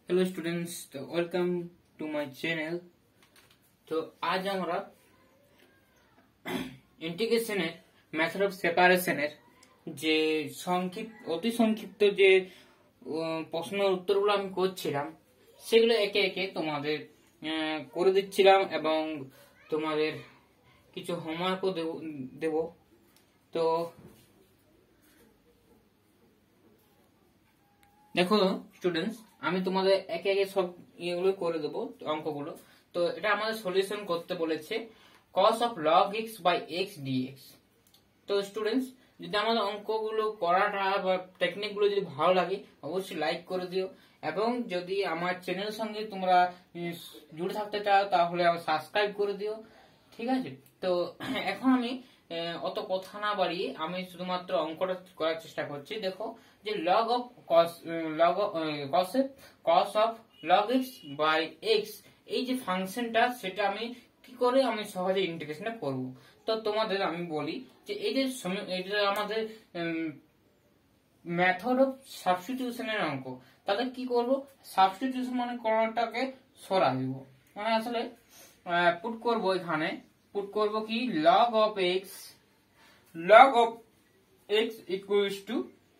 Hello students, तो welcome to my channel. तो आज আমরা ইন্টিগ্রেশনের মেথড অফ সেপারেশনের যে অতি সংক্ষিপ্ত যে প্রশ্নের উত্তরগুলো আমি করছিলাম সেগুলো একে একে তোমাদের করে দিচ্ছিলাম এবং তোমাদের কিছু হোমওয়ার্কও দেব। তো দেখো স্টুডেন্টস, আমি তোমাদের একে একে সব ইয়েগুলো করে দেবো, অঙ্কগুলো। তো এটা আমাদের সলিউশন করতে বলেছে cos of log x by x dx। তো স্টুডেন্টস, যদি আমাদের অঙ্কগুলো করাটা বা টেকনিকগুলো যদি ভালো লাগে অবশ্যই লাইক করে দিও, এবং যদি আমার চ্যানেলের সঙ্গে তোমরা জুড়ে থাকতে চাও তাহলে সাবস্ক্রাইব করে দিও, ঠিক আছে? তো এখন আমি অত কথা না বাড়িয়ে আমি শুধুমাত্র অঙ্কটা করার চেষ্টা করছি। দেখো যে log of cos of log x by x, এই যে ফাংশনটা সেটা আমি কি করে আমি সহজে ইন্টিগ্রেশনটা করব। তো তোমাদের আমি বলি যে এটা আমাদের মেথড অফ সাবস্টিটিউশনের অঙ্ক। তাহলে কি করব, সাবস্টিটিউশন মানে কোনটাকে সরা দিব, মানে আসলে পুট করব, এখানে পুট করব কি log of x equals to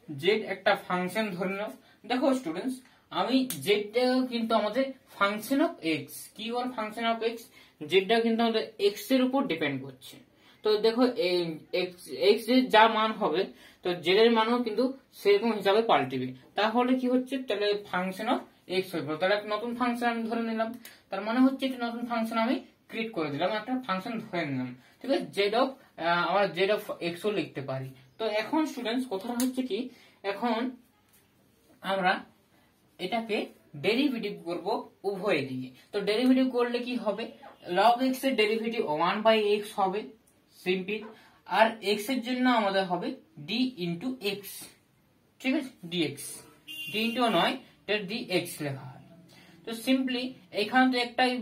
z, একটা ফাংশন ধরে নাও। দেখো স্টুডেন্টস, আমি জেডটা কিন্তু আমাদের ফাংশন অফ এক্স, কি বল ফাংশন অফ এক্স, জেডটা কিন্তু আমাদের এক্স এর উপর ডিপেন্ড করছে। তো দেখো এক্স এর যা মান হবে তো জেড এর মানও কিন্তু সেরকম হিসাবে পাল্টিবে। তাহলে কি হচ্ছে, তাহলে ফাংশন অফ এক্স হয়ে পড়ে, তাহলে একটা নতুন ফাংশন আমি ধরে নিলাম। তার মানে হচ্ছে একটা নতুন ফাংশন আমি ক্রিয়েট করে দিলাম, একটা ফাংশন ধরে নিলাম, ঠিক আছে? আমরা জেড অফ এক্স ও লিখতে পারি। তো এখন স্টুডেন্টস কথাটা হচ্ছে কি, এখন আমরা এটাকে ডেরিভেটিভ করব উভয় দিকে। তো ডেরিভেটিভ করলে কি হবে, log x এর ডেরিভেটিভ 1/x হবে সিম্পল, আর x এর জন্য আমাদের হবে d into x, ঠিক আছে? dx, d into নয়, এটা dx লেখা হয়। তো সিম্পলি এখানে তো একটাই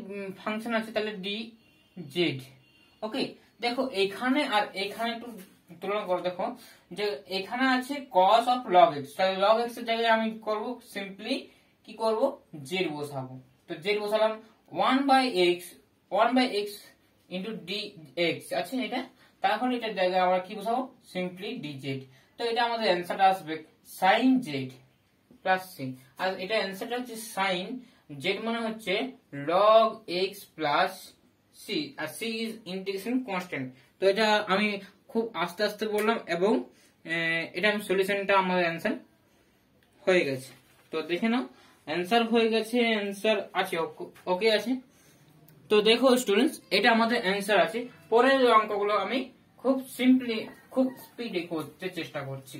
ফাংশন আছে, তাহলে dz। ওকে, দেখো এখানে আর এখানে একটু তুলনা করে দেখো যে এখানে আছে cos of log x, তাহলে log x এর জায়গায় আমি করব সিম্পলি কি করব, z বসাবো। তো z বসালাম 1/x into dx আছে এটা, তাহলে এটার জায়গায় আমরা কি বসাবো, সিম্পলি dz। তো এটা আমাদের অ্যানসারটা আসবে sin z প্লাস c, আর এটা অ্যানসারটা হচ্ছে sin z মানে হচ্ছে log x প্লাস c, আর c ইজ ইন্টিগ্রেশন কনস্ট্যান্ট। তো এটা আমি খুব আস্তে আস্তে বললাম এবং এটা আমি সলিউশনটা আমাদের অ্যানসার হয়ে গেছে। তো দেখে নাও অ্যানসার হয়ে গেছে, অ্যানসার আছে, ওকে আছে। তো দেখো স্টুডেন্টস, এটা আমাদের অ্যানসার আছে। পরের অঙ্কগুলো আমি খুব সিম্পলি খুব স্পিডে করতে চেষ্টা করছি।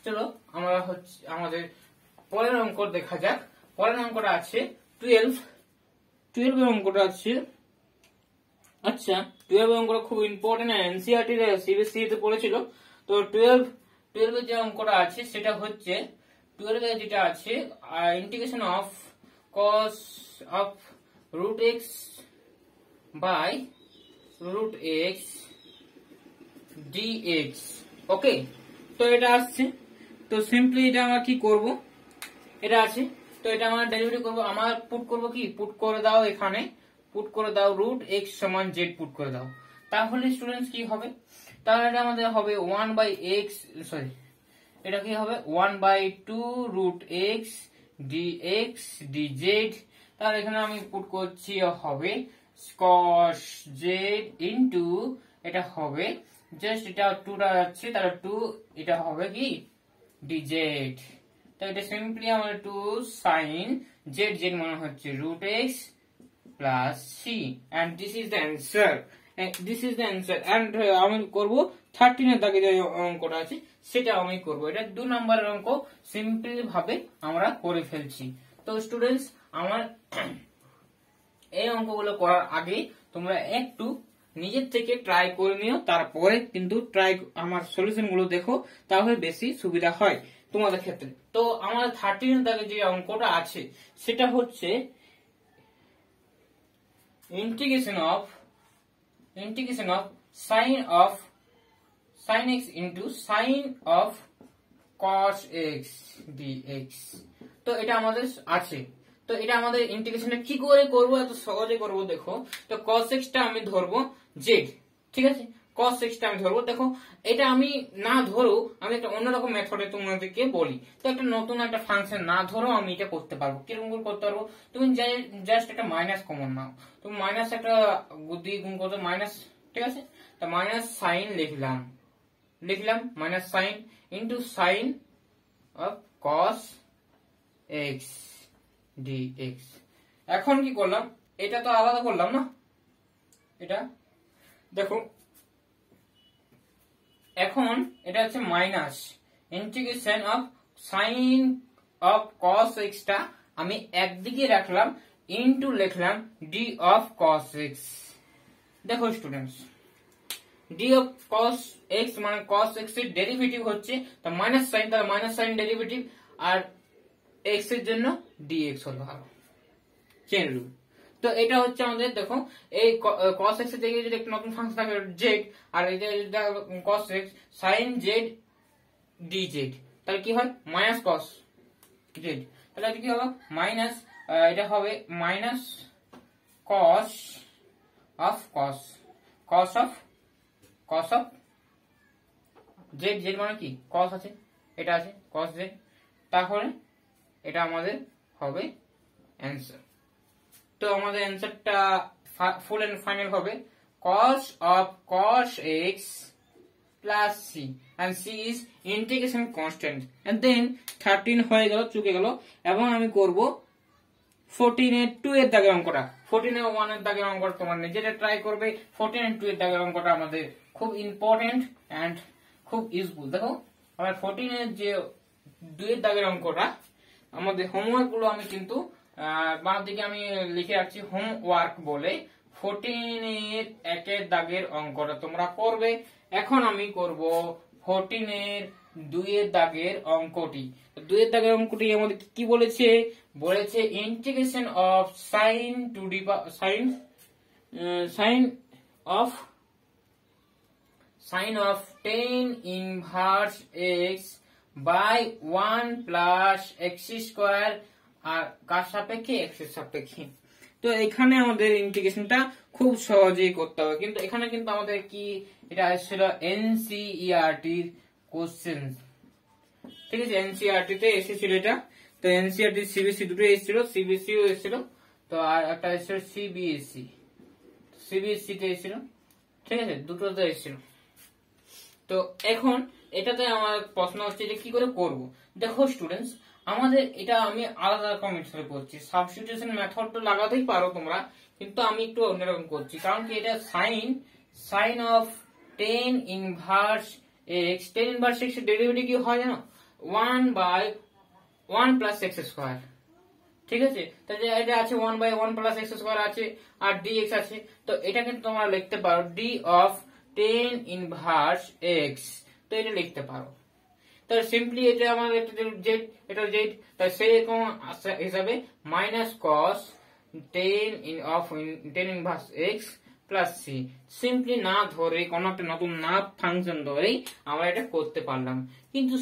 চলো আমরা হচ্ছে আমাদের পরের অঙ্ক দেখা যাক। পরের অঙ্কটা আছে 12 এর অঙ্কটা আছে। আচ্ছা, 12 অঙ্কটা খুব ইম্পর্টেন্ট, এনসিইআরটি তে সিবিএসই তে পড়েছিল। তো 12 এর যে অঙ্কটা আছে সেটা হচ্ছে 12 এর যেটা আছে integration of cos of root x by root x dx। ওকে, তো এটা আসছে। তো সিম্পলি এটা আমরা কি করব, এটা আছে, তো এটা আমরা ডেরিভেটিভ করব। আমার পুট করব কি, পুট করে দাও, এখানে পুট করে দাও root x সমান z পুট করে দাও। তাহলে স্টুডেন্টস কি হবে, তাহলে এটা আমাদের হবে 1/x, সরি এটা কি হবে 1/2 root x dx dz। তাহলে এখানে আমি পুট করছি হবে cos z ইনটু এটা হবে জাস্ট এটা 2টা যাচ্ছে, তাহলে 2 এটা হবে কি dz। তো এটা সিম্পলি আমাদের 2 sin z, z মানে হচ্ছে root x plus c, and this is the answer, and আমি করব 13 এর দাগে যে অঙ্কটা আছে সেটা আমি করব। এটা 2 নম্বরের অঙ্ক সিম্পল ভাবে আমরা করে ফেলছি। তো স্টুডেন্টস, আমার এই অঙ্কগুলো করার আগে তোমরা একটু নিজের থেকে ট্রাই করে নিও, তারপরে কিন্তু আমার সলিউশন গুলো দেখো, তাহলে বেশি সুবিধা হয় তোমাদের ক্ষেত্রে। তো আমাদের 13 এর দাগে যে অঙ্কটা আছে সেটা হচ্ছে integration of sin x into sin of cos x dx। তো এটা আমাদের আছে। তো এটা আমাদের ইন্টিগ্রেশনটা কি করে করবো, এত সহজে করবো দেখো। তো cos x টা আমি ধরবো z, ঠিক আছে, cos x টা আমি ধরবো। দেখো এটা আমি না ধরো, আমি একটা অন্যরকম মেথডে তোমাদেরকে বলি। তো একটা নতুন একটা ফাংশন না ধরো আমি এটা করতে পারবো। কিরকম করে করতে পারবো, তুমি জাস্ট একটা মাইনাস কমন নাও, তুমি মাইনাস একটা দিয়ে গুণ করতে মাইনাস, ঠিক আছে। তো মাইনাস সাইন লিখলাম minus sine into sign of cos x dx। এখন কি করলাম, এটা তো আলাদা করলাম না, এটা দেখো এখন এটা হচ্ছে minus integration of sign of cos x টা আমি একদিকে রাখলাম ইন্টু লিখলাম ডি অফ cos x। দেখো students, D of cos x মানে cos x এর ডেরিভেটিভ হচ্ছে তো মাইনাস সাইন, তাহলে মাইনাস সাইন ডেরিভেটিভ, আর x এর জন্য dx হলো আরো চেন রুল। তো এটা হচ্ছে আমাদের দেখো এই cos x এর জায়গায় যদি একটা নতুন ফাংশন থাকে z, আর এটা cos x sin z dz, তাহলে কি হয় মাইনাস cos z, তাহলে কি হবে মাইনাস, এটা হবে minus cos of z, z মানে কি cos আছে, এটা আছে cos z, তাহলে এটা আমাদের হবে অ্যান্সার। তো আমাদের অ্যান্সারটা ফুল এন্ড ফাইনাল হবে cos of cos x plus c, and c is integration constant, and then 13 হয়ে গেল, চুকে গেল। এবং আমি করব 14 এর 2 এর দাগের অঙ্কটা, 14 এর 1 এর দাগের অঙ্কটা তোমার নিজেরা ট্রাই করবে। 14 এর 2 এর দাগের অঙ্কটা আমাদের খুব ইম্পর্টেন্ট এন্ড খুব ইউজফুল। দেখো আমরা 14 এর যে 2 এর দাগের অঙ্কটা, আমাদের হোমওয়ার্ক গুলো আমি কিন্তু বাম দিকে আমি লিখে রাখছি হোমওয়ার্ক বলে। 14 এর 1 এর দাগের অঙ্কটা তোমরা করবে। এখন আমি করব 14 এর 2 এর দাগের অঙ্কটি। 2 এর দাগের অঙ্কটি আমাদের কি বলেছে, বলেছে integration of sine to d sine of tan inverse x by 1 plus x square, আর কার সাপেক্ষে, x এর সাপেক্ষে। তো এখানে আমাদের ইন্টিগ্রেশনটা খুব সহজেই করতে হবে, কিন্তু এখানে কিন্তু আমাদের কি এটা আসছিল এনসিইআরটি এর কোশ্চেন, ঠিক আছে, এনসিইআরটি তে এসেছিল এটা। তো এনসিইআরটি সিবিএসই দুটো এসেছিল, সিবিএসই ও এসেছিল, তো আর একটা এসেছিল সিবিএসই তে এসেছিল, ঠিক আছে, দুটোতে এসেছিল। তো এখন এটাতে আমার প্রশ্ন হচ্ছে যে কি করে করব। দেখো স্টুডেন্টস, আমাদের এটা আমি আলাদা রকম মেথডে করছি, সাবস্টিটিউশন মেথড তো লাগাতেই পারো তোমরা, কিন্তু আমি একটু অন্যরকম করছি। কারণ কি এটা sine of tan inverse x, tan inverse x এর ডেরিভেটিভ কি হয় জানো, 1 বাই 1 প্লাস x স্কয়ার, ঠিক আছে। তাহলে এটা আছে 1 বাই 1 প্লাস x স্কয়ার আছে, আর dx আছে। তো এটা কিন্তু তোমরা লিখতে পারো d of tan inverse x, তো এটা লিখতে পারো। তাহলে সিম্পলি এটা আমাদের এটা z, তাই সেই রকম হিসাবে minus cos tan inverse x plus c, simply না ধরে কোন একটা নতুন না ফাংশন ধরেই আমরা এটা করতে পারলাম। কিন্তু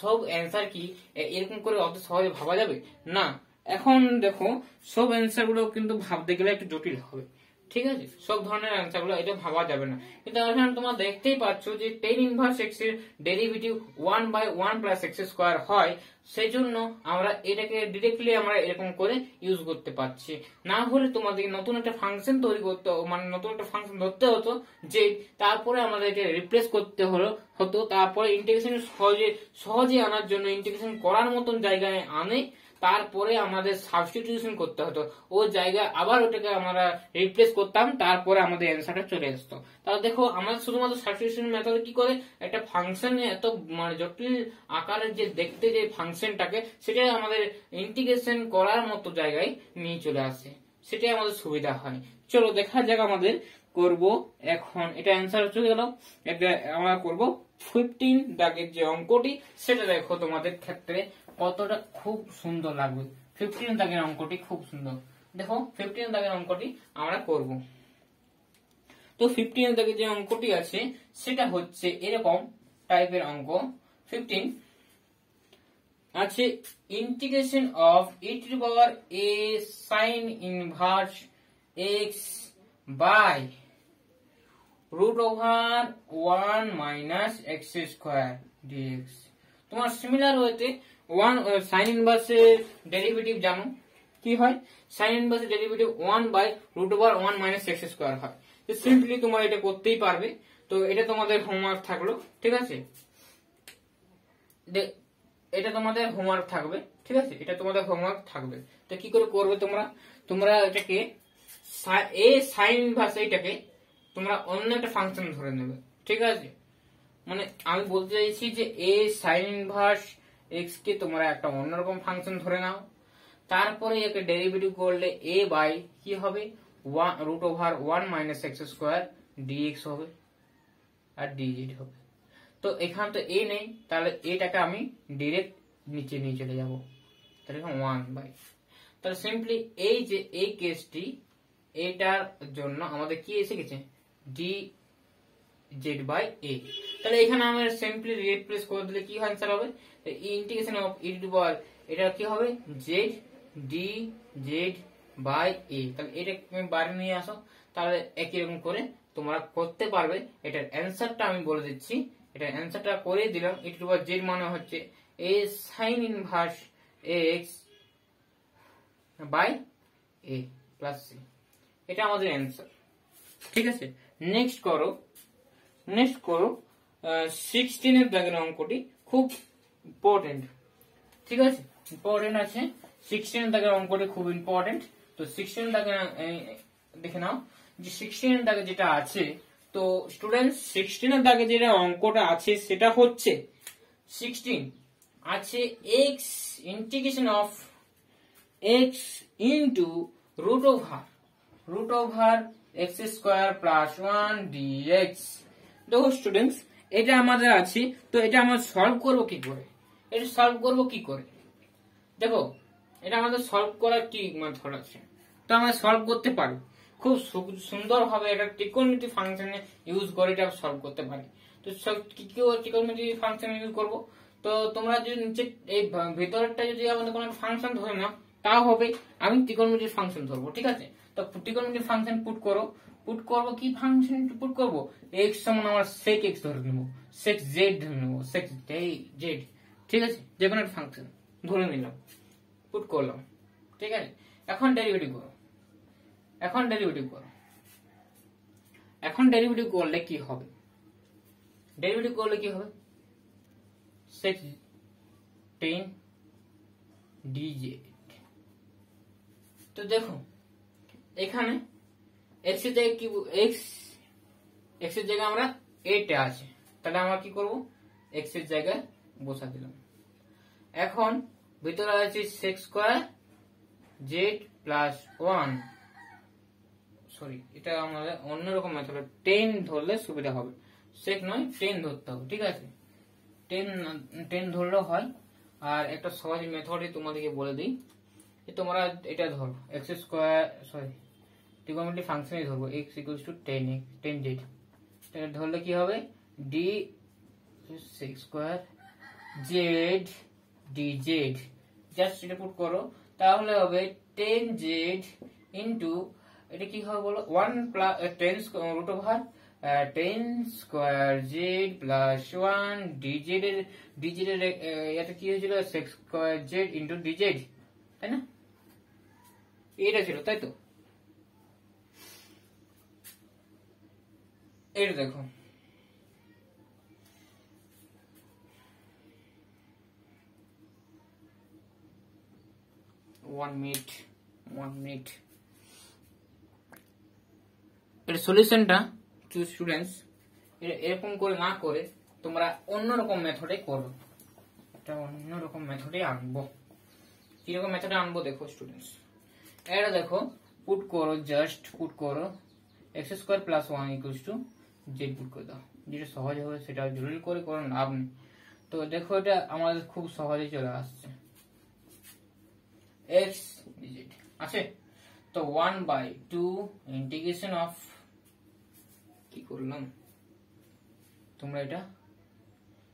সব অ্যান্সার কি এরকম করে অত সহজে ভাবা যাবে না। এখন দেখো সব অ্যান্সার গুলো কিন্তু ভাবতে গেলে একটু জটিল হবে, ঠিক আছে, সব ধরনের অ্যান্সার গুলো এটা ভাবা যাবে না। কিন্তু এখানে তোমরা দেখতেই পাচ্ছ যে tan ইনভার্স x এর derivative 1 by 1 plus x square হয়, সেই জন্য আমরা এটাকে ডিরেক্টলি আমরা এরকম করে ইউজ করতে পারছি। না হলে তোমাদেরকে নতুন একটা ফাংশন তৈরি করতে, মানে নতুন একটা ফাংশন ধরতে হতো যে, তারপরে আমাদের এটা রিপ্লেস করতে হতো, তারপরে ইন্টিগ্রেশন সহজে আনার জন্য ইন্টিগ্রেশন করার মতন জায়গায় আনে, তারপরে আমাদের সাবস্টিটিউশন করতে হতো, ও জায়গায় আবার ওটাকে আমরা রিপ্লেস করতাম, তারপরে আমাদের অ্যান্সারটা চলে আসতো। তাহলে দেখো আমরা শুধুমাত্র সাবস্টিটিউশন মেথড কি করে একটা ফাংশনে এত মানে জটিল আকারের যে দেখতে যে ফাংশনটাকে, সেটা আমাদের ইন্টিগ্রেশন করার মতো জায়গায় নিয়ে চলে আসে, সেটাই আমাদের সুবিধা হয়। চলো দেখা যাক আমাদের করব এখন, এটা অ্যান্সার চলে গেল। আমরা করব 15 দাগের যে অঙ্কটি, সেটা দেখো তোমাদের ক্ষেত্রে কতটা খুব সুন্দর লাগবে। 15 দাগের অঙ্কটি খুব সুন্দর, দেখো 15 দাগের অঙ্কটি আমরা করব। তো 15 দাগের যে অঙ্কটি আছে সেটা হচ্ছে এরকম টাইপের অঙ্ক। 15 আছে integration of e to the power a sin inverse x by root over 1 minus x square dx। তোমার সিমিলার ওয়েতে 1 sin ইনভার্স এর ডেরিভেটিভ জানো কি হয়, sin ইনভার্স এর derivative 1 by root over 1 minus x square হয়। তো সিম্পলি তোমরা এটা করতেই পারবে। তো এটা তোমাদের হোমওয়ার্ক থাকলো, ঠিক আছে, এটা তোমাদের হোমওয়ার্ক থাকবে, ঠিক আছে, এটা তোমাদের হোমওয়ার্ক থাকবে। তো কি করে করবে তোমরা, তোমরা এটাকে a sin ইনভার্স এইটাকে তোমরা অন্য একটা ফাংশন ধরে নেবে, ঠিক আছে। মানে আমি বলতে চাইছি যে a sin ইনভার্স x কে তোমরা একটা অন্যরকম ফাংশন ধরে নাও, তারপরে একে ডেরিভেটিভ করলে a বাই কি হবে root over 1 minus x square dx হবে আর dz হবে। তো এখানে তো a নেই, তাহলে এটাকে আমি ডাইরেক্ট নিচে নিয়ে চলে যাব, তাহলে 1 বাই, তাহলে সিম্পলি এই যে এই কেসটি এটার জন্য আমাদের কি এসে গেছে dz বাই a। তাহলে এখানে আমরা সিম্পলি রিপ্লেস করে দিলে কি आंसर হবে, integration of e to the power এটা কি হবে z dz বাই a। তাহলে এটা তুমি বাইরে নিয়ে আসো, তাহলে একই রকম করে তোমরা করতে পারবে। এটার অ্যানসারটা আমি বলে দিচ্ছি, এটার অ্যানসারটা করে দিলাম। e to the power z মানে হচ্ছে a sin inverse x by a plus c, এটা আমাদের অ্যানসার, ঠিক আছে। নেক্সট করো 16 এর দাগের অঙ্কটি খুব ইম্পর্টেন্ট, ঠিক আছে, ইম্পর্টেন্ট আছে। 16 এর দাগের অঙ্কটি খুব ইম্পর্টেন্ট। তো 16 দাগে দেখে নাও যে 16 দাগে যেটা আছে, তো স্টুডেন্টস 16 এর দাগে যেটা অঙ্কটা আছে সেটা হচ্ছে 16 আছে x integration of x into root over x square plus 1 dx। দেখো স্টুডেন্টস এটা আমাদের আছে, তো এটা আমরা সলভ করব কি করে, এটা সলভ করব কি করে, দেখো এটা আমাদের সলভ করার কি মেথড আছে। তো আমরা সলভ করতে পারি খুব সুন্দরভাবে, এটা ট্রিগোনোমেট্রি ফাংশনে ইউজ করে এটা সলভ করতে পারি। তো কি কি ট্রিগোনোমেট্রি ফাংশন ইউজ করব, তো তোমরা যদি নিচে এই ভিতরটা যদি আমাদের কোনো ফাংশন ধরে নাও তাও হবে, আমি ট্রিগোনোমেট্রি ফাংশন ধরবো, ঠিক আছে। তো ট্রিগোনোমেট্রি ফাংশন পুট করব কি ফাংশন পুট করব, x সমান আমরা sec x ধরে নেব, sec z ধরে নেব, sec z, ঠিক আছে, যে কোনো একটা ফাংশন ধরে নিলাম, পুট করলাম, ঠিক আছে। এখন ডেরিভেটিভ করো, এখন ডেরিভেটিভ করলে কি হবে, sec 10 dz। তো দেখো এখানে x এর জায়গায় কি x এর জায়গায় আমরা a টা আছে, তাহলে আমরা কি করব x এর জায়গায় বসা দিলাম। এখন ভিতরে আছে sec square z plus 1, sorry এটা আমাদের অন্যরকম মেথড 10 ধরলে সুবিধা হবে, sec নয় 10 ধরতে হবে, ঠিক আছে, 10 ধরলেও হয়। আর একটা সহজ মেথডই তোমাদেরকে বলে দিই, তোমরা এটা ধরো x স্কয়ার, সরি ট্রিগোনোমেট্রি ফাংশনই ধরবো x ইকুয়ালস টু 10z, এটা ধরলে কি হবে d sec square z dz, just এটা পুট করো, তাহলে হবে 10z ইনটু এটা কি হবে বলো 1 plus 10 root over 10 square z plus 1 dz এর এটা কি হয়েছিল sec square z into dz, তাই না, এটা ছিল, তাই তো। এটা দেখো 1 মিনিট এর সলিউশনটা স্টুডেন্টস এরকম করে না করে তোমরা অন্যরকম মেথডে করো, এটা অন্যরকম মেথডে আনবো। কিরকম মেথডে আনবো দেখো স্টুডেন্টস, এটা দেখো পুট করো, জাস্ট পুট করো x square plus 1 equals to z put করে দাও, যেটা সহজ হবে সেটা জরুরি করে করো লাভ নেই। তো দেখো এটা আমাদের খুব সহজে চলে আসছে, x dz আছে। তো 1/2 ইন্টিগ্রেশন অফ, কি করলাম তোমরা এটা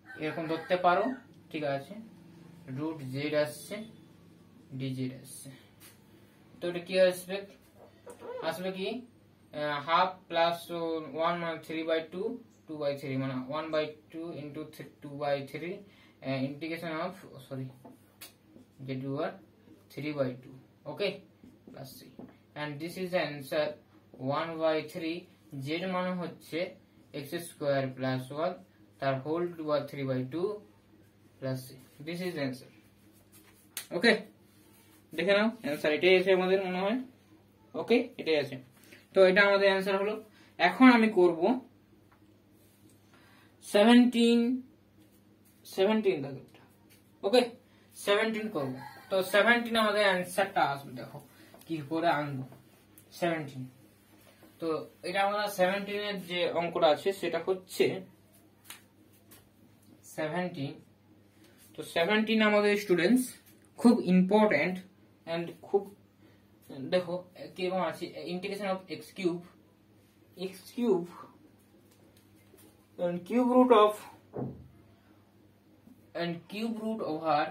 এরকম ধরতে পারো, ঠিক আছে, রুট জেড আসছে, ডিজেড আসছে। তো এটা কি আসবে, আসবে কি হাফ প্লাস 1 মানে 3/2, 2/3 মানে 1/2 into 2/3 integration of sorry z over 3/2, okay, plus c, and this is the answer 1/3 z মানে হচ্ছে x square plus 1 তার হোল টু বা 3/2 plus c, this is the answer, okay, দেখে নাও অ্যান্সার এটাই আছে আমাদের মনে হয়, ওকে, এটাই আছে। তো এটা আমাদের অ্যান্সার হলো। এখন আমি করব 17 দাগেরটা, ওকে, 17 করব। তো 17 আমাদের অ্যান্সারটা আসবে, দেখো কি করে আনবো 17। তো এটা আমরা 17 এর যে অঙ্কটা আছে সেটা হচ্ছে 17। তো 17 আমাদের স্টুডেন্টস খুব ইম্পর্টেন্ট এন্ড খুব, দেখো কেমন আছে, integration of x cube and cube root over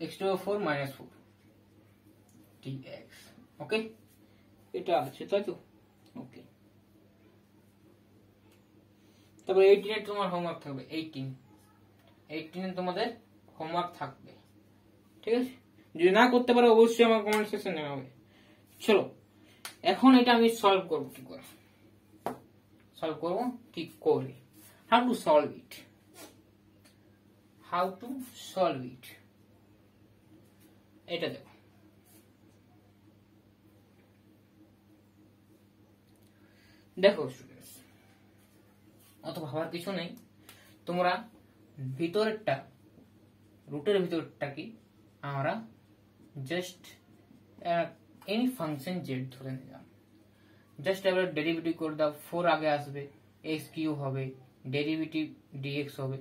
x to the 4 minus 4 dx, ওকে, এটা আছে তাই তো, ওকে। তারপরে 18 এর তোমার হোমওয়ার্ক থাকবে, 18 এ তোমাদের হোমওয়ার্ক থাকবে, ঠিক আছে। যদি না করতে পারো অবশ্যই আমার কমেন্ট সেকশনে জানাবে। চলো এখন এটা আমি সলভ করব, কি করে সলভ করব, কি করে, হাউ টু সলভ ইট, এটা দেখো, দেখো স্টুডেন্টস অত ভাবার কিছু নেই, তোমরা ভিতরেরটা রুটের ভিতরটা কি আমরা জাস্ট এনি ফাংশন জেড ধরে নিলাম, জাস্ট এবার ডেরিভেটিভ করে দাও, 4 আগে আসবে, এক্স কিউ হবে, ডেরিভেটিভ ডিএক্স হবে,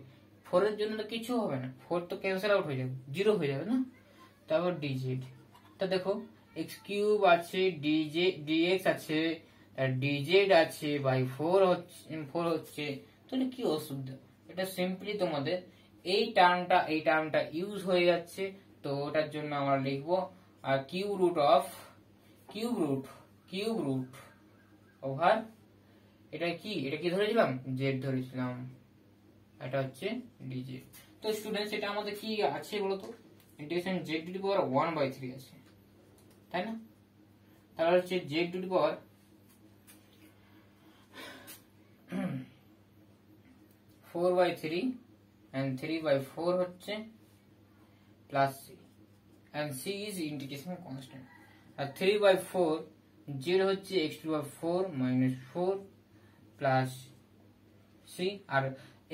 4 এর জন্য তো কিছু হবে না, 4 তো ক্যান্সেল আউট হয়ে যাবে, 0 হয়ে যাবে না, তারপর ডিজেড, তা দেখো এক্স কিউব আছে, ডিএক্স আছে, ডিজেড আছে, বাই 4 হচ্ছে, তাহলে কি অসুবিধা, এটা সিম্পলি তোমাদের এই টার্মটা ইউজ হয়ে যাচ্ছে, তো ওটার জন্য আমরা লিখবো আর কিউব রুট ওভার এটা কি ধরেছিলাম, জেড ধরেছিলাম, এটা হচ্ছে ডিজেড। তো স্টুডেন্টস এটা আমাদের কি আছে বলতো, integration z to the power 1/3 আছে, তাই না, তাহলে হচ্ছে z to the power 4/3 and 3/4 হচ্ছে plus c, and c is integration constant, আর 3/4 z হচ্ছে x to the 4 minus 4 plus c, আর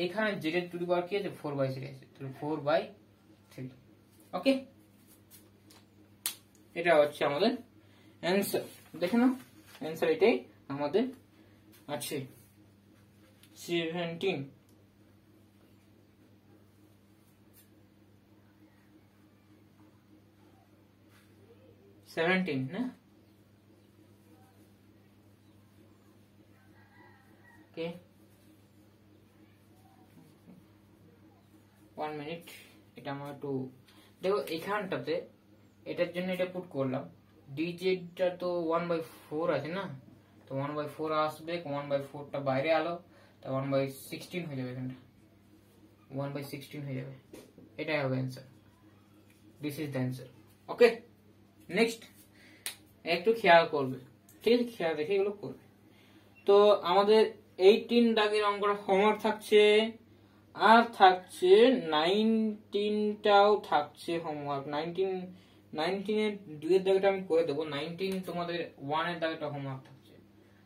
এখানে z এর টু দি পাওয়ার কি আছে 4/3 আছে, তাহলে 4/3, ওকে, এটা হচ্ছে আমাদের অ্যানসার। দেখে নাও অ্যানসার এটাই আমাদের আছে 17 না, ওকে, 1 মিনিট, এটা আমার একটু দেখো এখানটাতে, এটার জন্য এটা পুট করলাম, ডিজেডটা তো 1/4 আছে না, তো 1/4 আসবে, 1/4টা বাইরে আলো, তা 1/16 হয়ে যাবে, এখানটা 1/16 হয়ে যাবে, এটাই হবে answer, this is the answer, okay. Next একটু খেয়াল করবে, ঠিক আছে, খেয়াল রেখে এগুলো করবে। তো আমাদের 18 দাগের অঙ্কটা হোমওয়ার্ক থাকছে, আর থাকছে 19টাও থাকছে হোমওয়ার্ক, 19 এর 2 এর দাগটা আমি করে দেবো, 19 তোমাদের 1 এর দাগটা হোমওয়ার্ক থাকছে,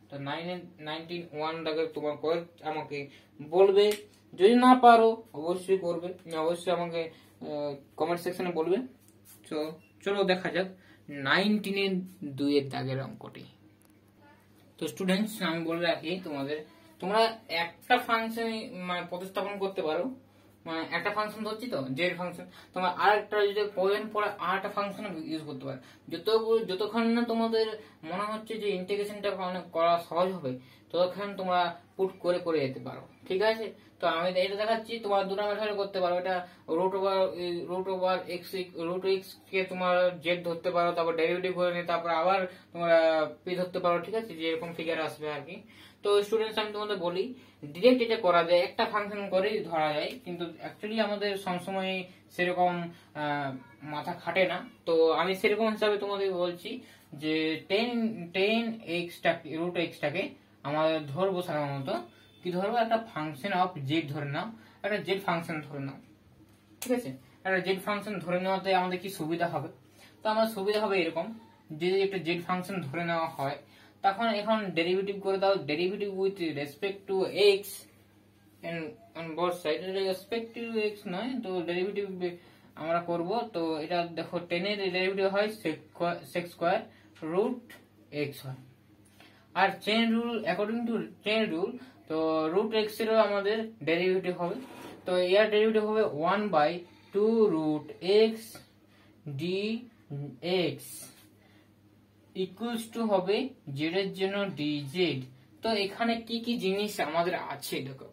তো 19 1 দাগের তোমার করে আমাকে বলবে, যদি না পারো অবশ্যই করবে, অবশ্যই আমাকে কমেন্ট সেকশনে বলবে। তো চলো দেখা যাক 19 এর 2 এর দাগের অঙ্কটি। তো স্টুডেন্টস আমি বলে রাখি তোমাদের, তোমরা একটা ফাংশন মানে প্রতিস্থাপন করতে পারো, মানে একটা ফাংশন ধরছি তো জেড ফাংশন, তোমার আরেকটা যদি প্রয়োজন পড়ে আরেকটা ফাংশন ইউজ করতে পারো। যতক্ষণ না তোমাদের মনে হচ্ছে যে ইন্টিগ্রেশনটা করা সহজ হবে ততক্ষণ তোমরা পুট করে করে যেতে পারো, ঠিক আছে। তো আমি এটা দেখাচ্ছি, তোমার দুটো মেথডে করতে পারো। এটা রুট ওভার এক্স কে তোমার জেড ধরতে পারো, তারপর ডেরিভেটিভ করে নিয়ে তারপর আবার তোমরা পি ধরতে পারো, ঠিক আছে, যে এরকম ফিগার আসবে আর কি। তো স্টুডেন্টস আমি তোমাদের বলি ডিরেক্ট এটা করা যায়, একটা ফাংশন করেই ধরা যায়, কিন্তু অ্যাকচুয়ালি আমাদের সবসময় সেরকম মাথা খাটে না। তো আমি সেরকম হিসাবে তোমাদের বলছি যে টেন এক্সটাকে রুট এক্সটাকে আমাদের ধরবো সাধারণত কি ধরবো, একটা ফাংশন অফ জেড ধরে নাও, একটা জেড ফাংশন ধরে নাও, ঠিক আছে। একটা জেড ফাংশন ধরে নেওয়াতে আমাদের কি সুবিধা হবে, তো আমার সুবিধা হবে এরকম, যে একটা জেড ফাংশন ধরে নেওয়া হয় তখন এখন ডেরিভেটিভ করে দাও, derivative with respect to x on both side, respect to x নয়, তো ডেরিভেটিভ আমরা করব। তো এটা দেখো 10 এর ডেরিভেটিভ হয় sec স্কয়ার রুট এক্স হয়, আর chain rule according to chain rule তো রুট এক্স এর আমাদের ডেরিভেটিভ হবে, তো এর ডেরিভেটিভ হবে 1/2 root x d x equals to হবে জেড এর জন্য ডিজেড। তো এখানে কি কি জিনিস আমাদের আছে দেখো,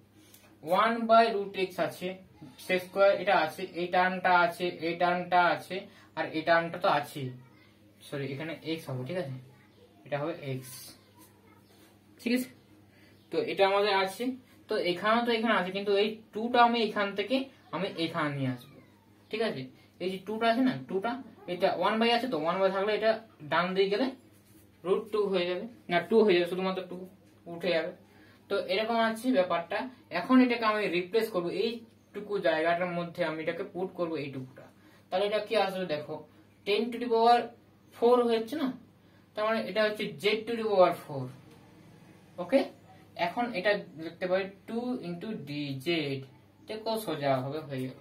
1/√x আছে, sec স্কয়ার এটা আছে, এই টার্মটা আছে, এই টার্মটা আছে, আর এই টার্মটা তো আছে, সরি এখানে x হবে, ঠিক আছে, এটা হবে x, ঠিক আছে। তো এটা আমাদের আছে, তো এখানেও তো এখানে আছে, কিন্তু এই 2টা আমি এখান থেকে আমি এখানে নিয়ে আসবো, ঠিক আছে। এই যে 2টা আছে না, 2টা এটা 1/, আছে তো 1/, থাকলে এটা ডান দিকে গেলে √2 হয়ে যাবে, না 2 হয়ে যাবে, শুধুমাত্র 2 উঠে যাবে। তো এরকম আছে ব্যাপারটা। এখন এটাকে আমি রিপ্লেস করব, এইটুকু জায়গাটার মধ্যে আমি এটাকে পুট করব এইটুকুটা, তাহলে এটা কি আসবে দেখো 10⁴ হয়েছে না, তার মানে এটা হচ্ছে z⁴। ওকে, এখন এটা লিখতে পারি 2 × dz, দেখো সোজা হবে হয়ে গেল,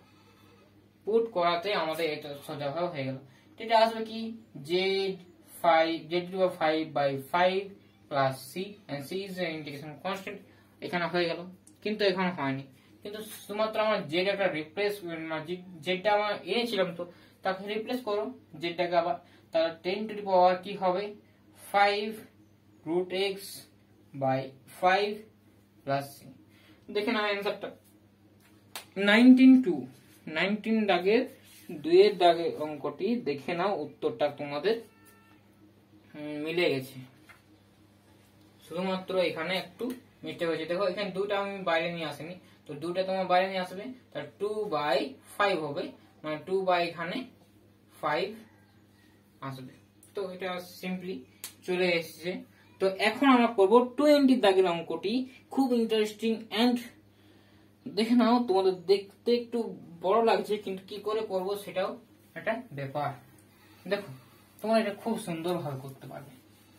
পুট করাতে আমাদের এটা সোজা ভাবে হয়ে গেল। এটা আসবে কি z⁵/5 plus c, and c is an integration constant, এখানে হয়ে গেল, কিন্তু এখানে হয়নি, কিন্তু শুধুমাত্র আমার z একটা রিপ্লেস, জেডটা আমরা এনেছিলাম তো তাকে রিপ্লেস করো জেডটাকে আবার, তাহলে 10⁻, কি হবে 5√x/5 প্লাস c। দেখে নাও অ্যান্সারটা 19 দাগের 2 এর দাগের অঙ্কটি দেখে নাও, উত্তরটা তোমাদের মিলে গেছে, শুধুমাত্র এখানে একটু মিস্টেক হয়েছে। দেখো এখানে 2টা আমি বাইরে নিয়ে আসিনি, তো 2টা তোমার বাইরে নিয়ে আসবে, তার 2/5 হবে, মানে 2/, এখানে 5 আসবে। তো এটা সিম্পলি চলে এসেছে। তো এখন আমরা করব 20 দাগের অঙ্কটি, খুব ইন্টারেস্টিং এন্ড দেখে নাও, তোমাদের দেখতে একটু বড় লাগছে কিন্তু কি করে করব সেটাও একটা ব্যাপার। দেখো তোমরা এটা খুব সুন্দর ভাবে করতে পারবে।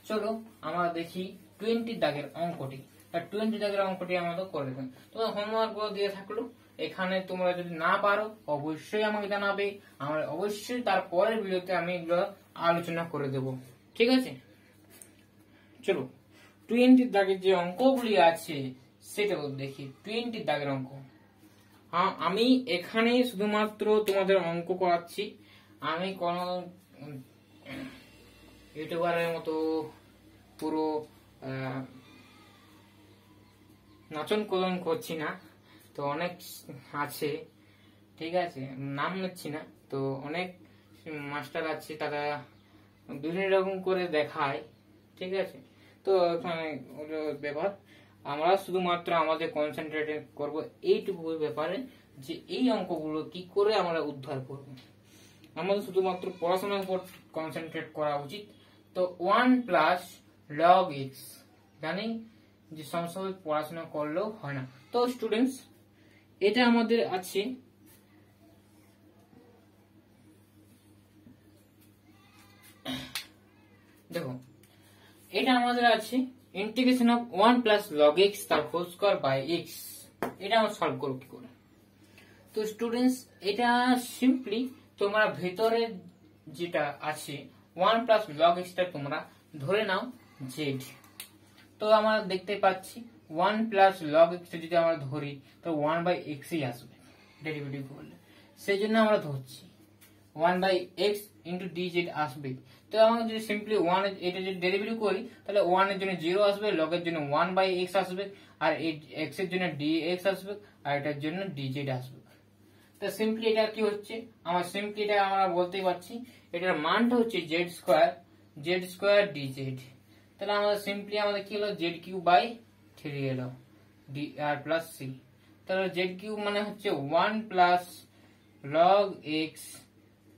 চলো আমরা দেখি 20 দাগের অঙ্কটি। 20 দাগের অঙ্কটি আমাদের করে দেবেন, তোমার হোমওয়ার্ক গুলো দিয়ে থাকলো, এখানে তোমরা যদি না পারো অবশ্যই আমাকে জানাবে, আমরা অবশ্যই তারপরের ভিডিওতে আমি এগুলো আলোচনা করে দেব, ঠিক আছে। চলো 20 দাগের যে অঙ্কগুলি আছে সেটাও দেখি। 20 দাগের অঙ্ক, হ্যাঁ আমি এখানে শুধুমাত্র তোমাদের অঙ্ক করাচ্ছি, আমি কোন ইউটিউবারের মতো পুরো নাচন কোদন করছি না, তো অনেক আছে, ঠিক আছে, নাম নিচ্ছি না, তো অনেক মাস্টার আছে তারা বিভিন্ন রকম করে দেখায়, ঠিক আছে। তো এখানে ব্যাপার আমরা শুধুমাত্র আমাদের কনসেন্ট্রেট করব এইটুকু ব্যাপারে, যে এই অঙ্কগুলো কি করে আমরা উদ্ধার করব, আমাদের শুধুমাত্র পড়াশোনার উপর কনসেন্ট্রেট করা উচিত। তো 1 + log x, জানি যে সবসময় পড়াশোনা করলেও হয় না। তো স্টুডেন্টস এটা আমাদের আছে, দেখো এটা আমাদের আছে ইন্টিগ্রেশন অফ 1 + log x তার হোল স্কয়ার বাই x, এটা আমরা সলভ করব কি করে। তো স্টুডেন্টস এটা সিম্পলি তোমরা ভেতরে যেটা আছে 1 + log x টা তোমরা ধরে নাও z, তো আমরা দেখতে পাচ্ছি 1 + log x যদি আমরা ধরি তো 1/x ই আসবে, ডেরিভেটিভ করলে, সেই জন্য আমরা ধরছি 1/x ইন্টু dz আসবে। তো আমরা যদি সিম্পলি 1 এটা যদি ডেরিভেটিভ করি তাহলে 1 এর জন্য 0 আসবে, log এর জন্য 1/x আসবে, আর এই x এর জন্য dx আসবে, আর এটার জন্য dz আসবে। তো সিম্পলি এটা কি হচ্ছে, আমরা সিম্পলি এটা আমরা বলতেই পারছি এটার মানটা হচ্ছে z স্কয়ার dz। তাহলে আমাদের সিম্পলি আমাদের কি হলো z³/3 এলো আর প্লাস c। তাহলে z³ মানে হচ্ছে 1 প্লাস log x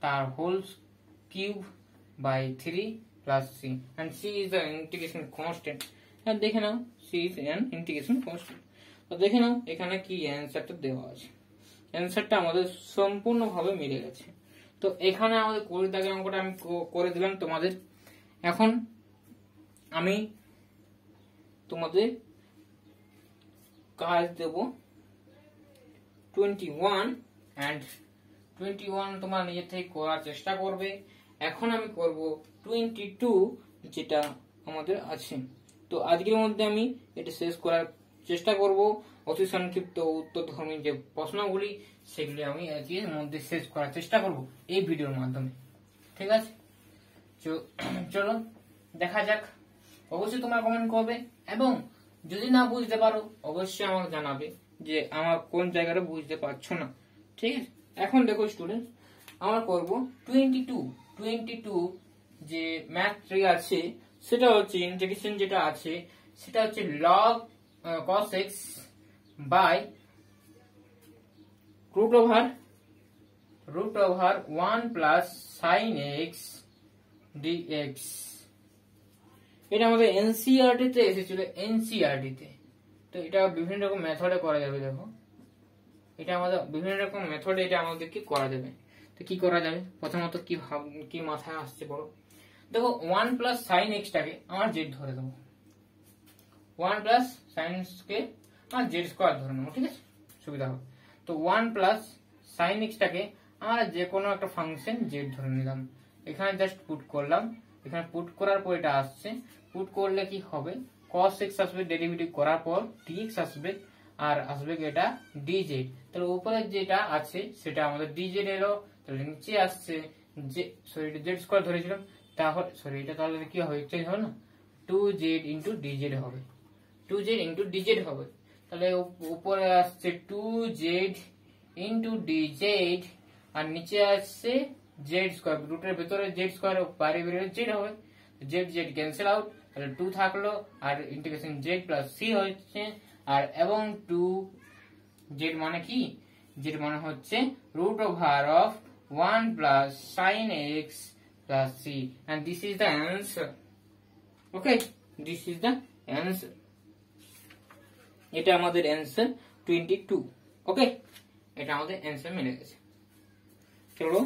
তার whole cube by 3 plus c, and c is the integration constant। আর দেখে নাও c is an integration constant। তো দেখে নাও এখানে কি অ্যানসারটা দেওয়া আছে, অ্যানসারটা আমাদের সম্পূর্ণভাবে মিলে গেছে। তো এখানে আমাদের 20 দাগের অঙ্কটা আমি করে দিলাম তোমাদের। এখন আমি তোমাদের কাজ দেব 21 and 21 তোমরা নিজে থেকে করার চেষ্টা করবে। এখন আমি করব 22 যেটা আমাদের আছে। তো আজকের মধ্যে আমি এটা শেষ করার চেষ্টা করব। অতি সংক্ষিপ্ত উত্তরধর্মী যে প্রশ্নগুলি সেগুলি আমি আজকের মধ্যে শেষ করার চেষ্টা করব এই ভিডিওর মাধ্যমে। ঠিক আছে, চলো দেখা যাক। অবশ্যই তোমরা কমেন্ট করবে এবং যদি না বুঝতে পারো অবশ্যই আমাকে জানাবে যে আমার কোন জায়গাটা বুঝতে পারছো না। ঠিক আছে, এখন দেখো স্টুডেন্ট আমরা করব 22 যে ম্যাথ ট্রি আছে সেটা হচ্ছে ইন্টিগ্রেশন যেটা আছে সেটা হচ্ছে log cos x by root over 1 plus sin x dx। এটা আমাদের এনসিইআরটি তে এসেছিল, এনসিইআরটি তে। তো এটা বিভিন্ন রকম মেথডে করা যাবে। দেখো এটা আমাদের বিভিন্ন রকম মেথডে এটা আমাদেরকে করা যাবে। তো কি করা যাবে, প্রথমত কি মাথায় আসছে বলো। দেখো 1 প্লাস সাইন এক্স টাকে আমার জেড ধরে দেবো, 1 প্লাস সাইন কে আমার জেড স্কোয়ার ধরে নেবো। ঠিক আছে, সুবিধা হবে। তো 1 প্লাস সাইন এক্স টাকে আমরা যে কোনো একটা ফাংশন জেড ধরে নিলাম, এখানে জাস্ট পুট করলাম। এখানে পুট করার পর এটা আসছে, পুট করলে কি হবে cos x আসবে, ডেরিভেটিভ করার পর dx আসবে, আর আসবে এটা dz। তাহলে উপরে যেটা আছে সেটা আমাদের dz এলো, তাহলে নিচে আসছে এটা z স্কয়ার ধরেছিলাম, তাহলে এটা তাহলে কি হবে চেঞ্জ হবে না, 2z ইনটু dz হবে, 2z ইনটু dz হবে। তাহলে উপরে আসছে 2z ইনটু dz আর নিচে আসছে z স্কয়ার, রুটের ভিতরে z স্কয়ার বাইরে বেরিয়ে z হবে, z ক্যান্সেল আউট, তাহলে 2 থাকলো আর ইন্টিগ্রেশন z প্লাস c হচ্ছে। আর এবং 2 z মানে কি, z মানে হচ্ছে root over of 1 plus sin x plus c, and this is the answer. Okay, this is the answer. এটা আমাদের answer 22. ওকে, এটা আমাদের answer মিলে গেছে। চলো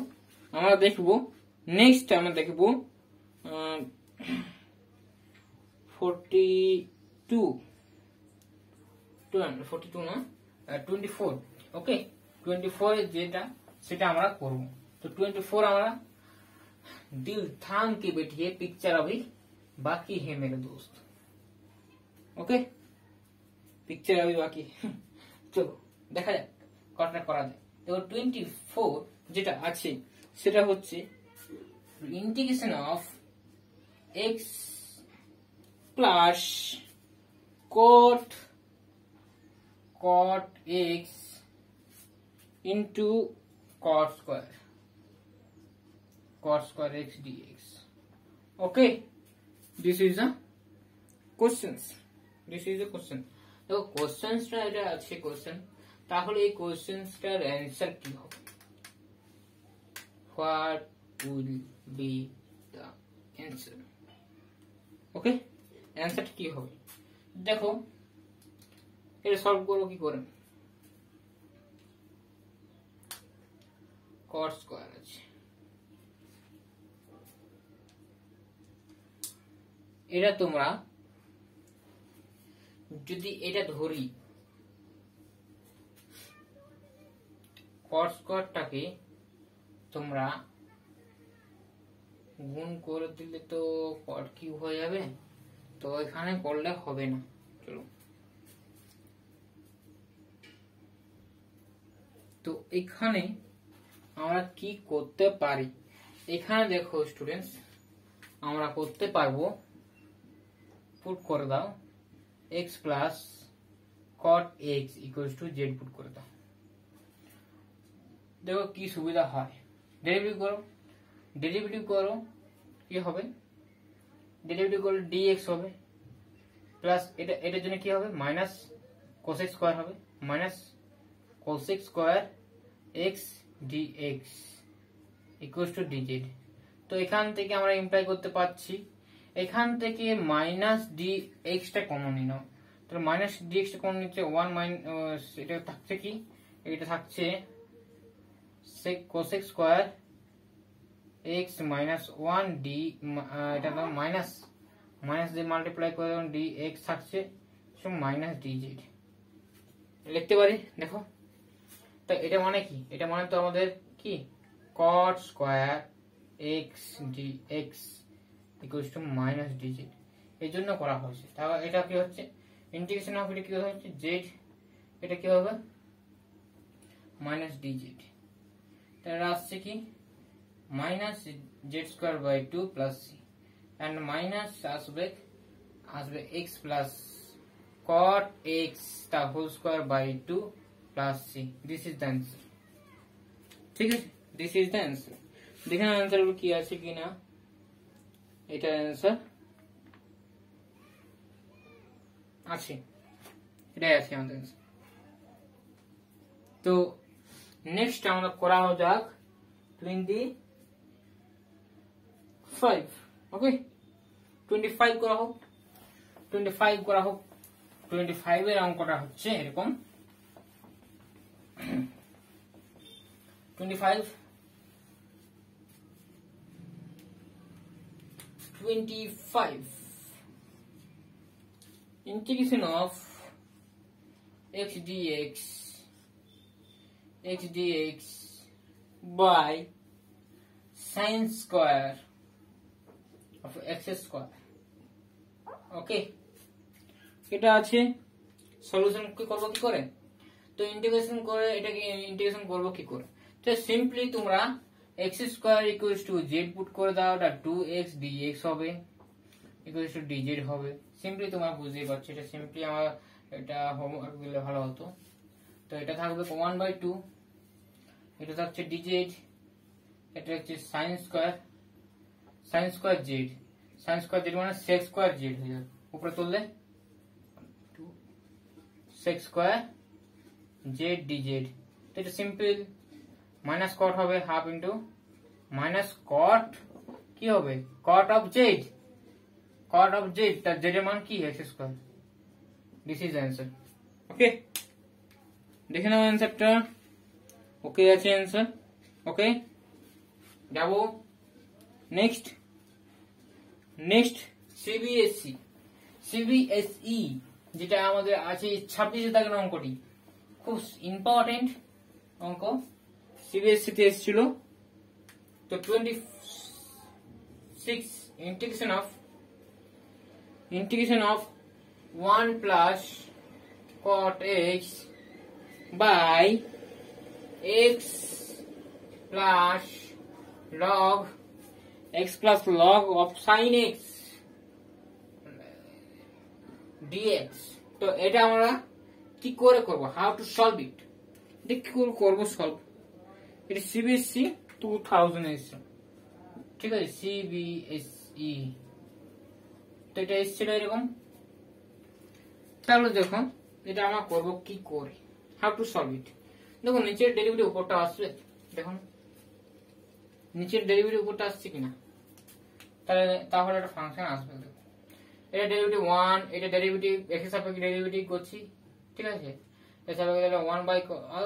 আমরা দেখব নেক্সট, আমরা দেখব 42 না 24। ওকে, 24 এর যেটা সেটা আমরা করব। তো 24 আমরা दिल थाम के बैठिए, पिक्चर अभी बाकी है मेरे दोस्त। ओके, पिक्चर अभी बाकी চলো দেখা যাক কতটা করা যায়। তো 24 যেটা আছে সেটা হচ্ছে ইন্টিগ্রেশন অফ x প্লাস cot x into cot square x dx। okay, this is the questions, this is the question। তো কোশ্চেনটা এটা আছে কোশ্চেন, তাহলে এই কোশ্চেনটার অ্যানসার কি হবে, what will be the answer? ওকে, অ্যানসারটা কি হবে দেখো, এটা সলভ করো কি করে। cot স্কয়ার আছে, এটা তোমরা যদি এটা ধরি cot স্কয়ারটাকে তোমরা গুণ করে দিলে তো cot কিউব হয়ে যাবে, তো এখানে করলে হবে না। চলো তো এখানে আমরা কি করতে পারি, এখানে দেখো স্টুডেন্টস আমরা করতে পারবো, পুট করে দাও x প্লাস cot x equals to z put করে দাও। দেখো কি সুবিধা হয়, ডেরিভেটিভ করো কি হবে, ডেরিভেটিভ করলে dx হবে প্লাস এটার জন্য কি হবে মাইনাস cos x স্কয়ার হবে, minus cos x square x dx equals to dz। তো এখান থেকে আমরা ইমপ্লাই করতে পারছি, এখান থেকে মাইনাস dx টা কমন নিয়ে নাও, তাহলে মাইনাস dx টা কমন নিচ্ছে 1 মাইনাস এটা থাকছে কি, এটা থাকছে cos x square x minus 1 d, এটা দাও মাইনাস দিয়ে মাল্টিপ্লাই করে যখন dx থাকছে সব মাইনাস dz লিখতে পারি। দেখো তো এটা মানে কি, এটা মানে তো আমাদের কি cot square x dx equals to minus dz, এই জন্য করা হয়েছে। তাহলে এটা কি হচ্ছে ইন্টিগ্রেশন অফ, এটা কি হচ্ছে z, এটা কি হবে মাইনাস dz, তাহলে আসছে কি minus z square by 2 plus c, and minus আসবে x প্লাস cot x তা whole square by 2 plus c। This is the answer, ঠিক আছে, দিস ইজ দ্য অ্যান্সার। দেখেন অ্যান্সার কি আছে কিনা, এটা অ্যান্সার আছে, এটাই আছে আমাদের অ্যান্সার। তো নেক্সট আমরা করা যাক 25, ওকে 25 করা হোক, 25 করা হোক। 25 এর অঙ্কটা হচ্ছে এরকম, 25 integration of x dx by sin square of x square, ওকে এটা আছে। সলিউশন কি করব কি করে, তো ইন্টিগ্রেশন করে এটাকে ইন্টিগ্রেশন করব কি করে, তো সিম্পলি তোমরা x square equals to z put করে দাও, এটা 2x dx হবে ইকুয়ালস টু dz হবে। সিম্পলি তোমরা বুঝতেই পারছো, এটা সিম্পলি আমরা এটা হোমওয়ার্ক দিলে ভালো হতো। তো এটা থাকবে 1/2, এটা থাকছে dz, এটা হচ্ছে sin square z, sin square z মানে sec স্কয়ার z হয়ে যাবে, উপরে তুললে sec স্কয়ার z dz। তো এটা সিম্পল মাইনাস cot হবে হাফ ইনটু মাইনাস cot কি হবে cot অফ z, তার z এর মান কি x স্কয়ার। দিস ইজ অ্যান্সার, ওকে দেখে নাও অ্যান্সারটা, ওকে আছে অ্যান্সার, ওকে যাবো নেক্সট সিবিএসই যেটা আমাদের আছে 26 দাগের অঙ্কটি, খুব ইম্পর্টেন্ট অঙ্ক, সিবিএসই তে এসেছিল। তো 26 integration of 1 plus cot x by x plus log of sin x dx। তো এটা আমরা কি করে করব, হাউ টু সলভ ইট, কি করে করব সলভ, এটা সিবিএসই 2000 এসেছে, ঠিক আছে সিবিএসই। তো এটা এসেছিল এরকম, তাহলে দেখো এটা আমরা করব কি করে, হাউ টু সলভ ইট। দেখো নিচের ডেরিভেটিভ উপরটা আসবে, দেখুন নিচের ডেরিভেটিভ উপরটা আসছে কিনা, তাহলে একটা ফাংশন আসবে। দেখো এটা ডেরিভেটিভ 1, এটা ডেরিভেটিভ x এর সাপেক্ষে ডেরিভেটিভ করছি, ঠিক আছে, এর সাপেক্ষে 1 বাই